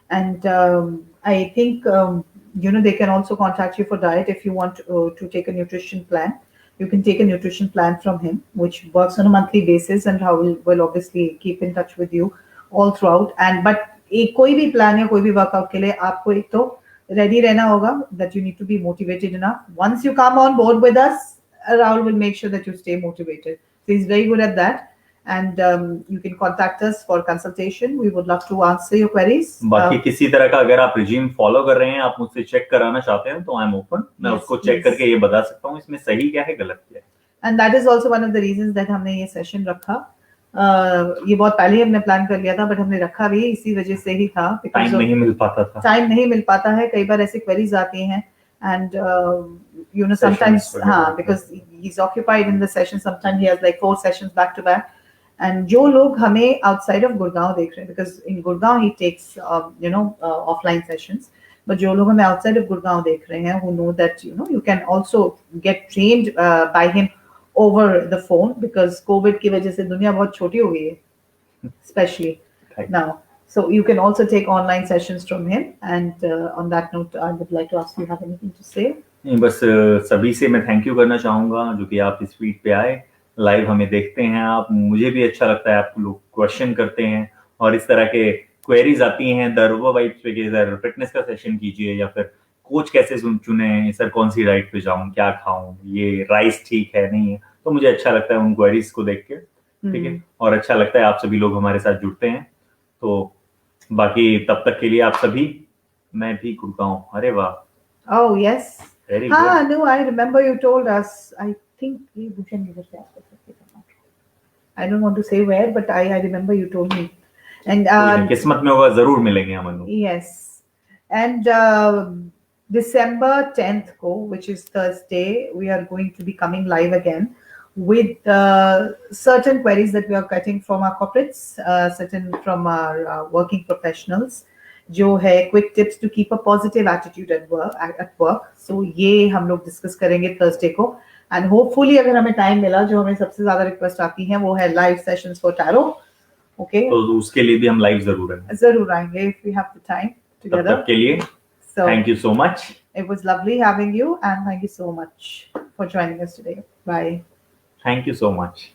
And I think, they can also contact you for diet if you want to take a nutrition plan. You can take a nutrition plan from him, which works on a monthly basis, and Rahul will obviously keep in touch with you all throughout. And but कोई भी plan या कोई भी workout के लिए आपको एक तो ready रहना होगा, that you need to be motivated enough. Once you come on board with us, Rahul will make sure that you stay motivated. So he's very good at that. And you can contact us for consultation. We would love to answer your queries. बाकी किसी तरह का अगर आप regime follow कर रहे हैं, आप मुझसे चेक कराना चाहते हैं, तो आई एम ओपन। मैं Yes, उसको चेक please. करके ये बता सकता हूँ इसमें सही क्या है गलत क्या है। And that is also one of the reasons that हमने ये सेशन रखा। ये बहुत पहले ही हमने प्लान कर लिया था, बट हमने रखा भी इसी वजह से ही था, टाइम नहीं मिल पाता था। टाइम नहीं मिल पाता है, कई बार ऐसी क्वेरीज आती हैं, and sometimes because he's occupied in the session, sometimes he has like 4 sessions back to back. And जो लोग हमें outside of गुड़गांव देख रहे हैं, because in Gurgaon he takes offline sessions, but जो लोग हमें outside of गुड़गांव देख रहे हैं, who know that you can also get trained by him over the phone, because COVID की वजह से दुनिया बहुत छोटी हो गई है, especially now. So you can also take online sessions from him. And on that note, I would like to ask you, have anything to say? नहीं, बस सभी से मैं थैंक यू करना चाहूंगा जो कि आप इस फीड पे आए, लाइव हमें देखते हैं आप। मुझे भी अच्छा लगता है आप लोग क्वेश्चन करते हैं और इस तरह के क्वेरीज आती हैं दरवा वाइब्स पे कि सर फिटनेस का सेशन कीजिए, या फिर कोच कैसे चुने, सर कौन सी डाइट पे जाऊं, क्या खाऊं, ये राइस ठीक है नहीं है। तो मुझे अच्छा लगता है उन क्वेरीज को देख के। ठीक है, और अच्छा लगता है आप सभी लोग हमारे साथ जुड़ते हैं। तो बाकी तब तक के लिए आप सभी, मैं भी गुड़गांव। अरे वाह, Oh yes. Very good. No, I remember you told us. I think Bhushan you were there. I don't want to say where, but I remember you told me. And किस्मत में होगा जरूर मिलेंगे हम अनु। yes. And December 10th को, which is Thursday, we are going to be coming live again with certain queries that we are getting from our corporates, certain from our working professionals, जो है quick tips to keep a positive attitude at work. So ये हम लोग discuss करेंगे Thursday को, and hopefully अगर हमें time मिला, जो हमें सबसे ज्यादा रिक्वेस्ट आती है वो है live sessions for tarot. Okay, तो उसके लिए भी हम लाइव जरूर आएंगे if we have the time together. तब तक के लिए thank you so much. It was lovely having you, and thank you so much for joining us today. Bye. Thank you so much.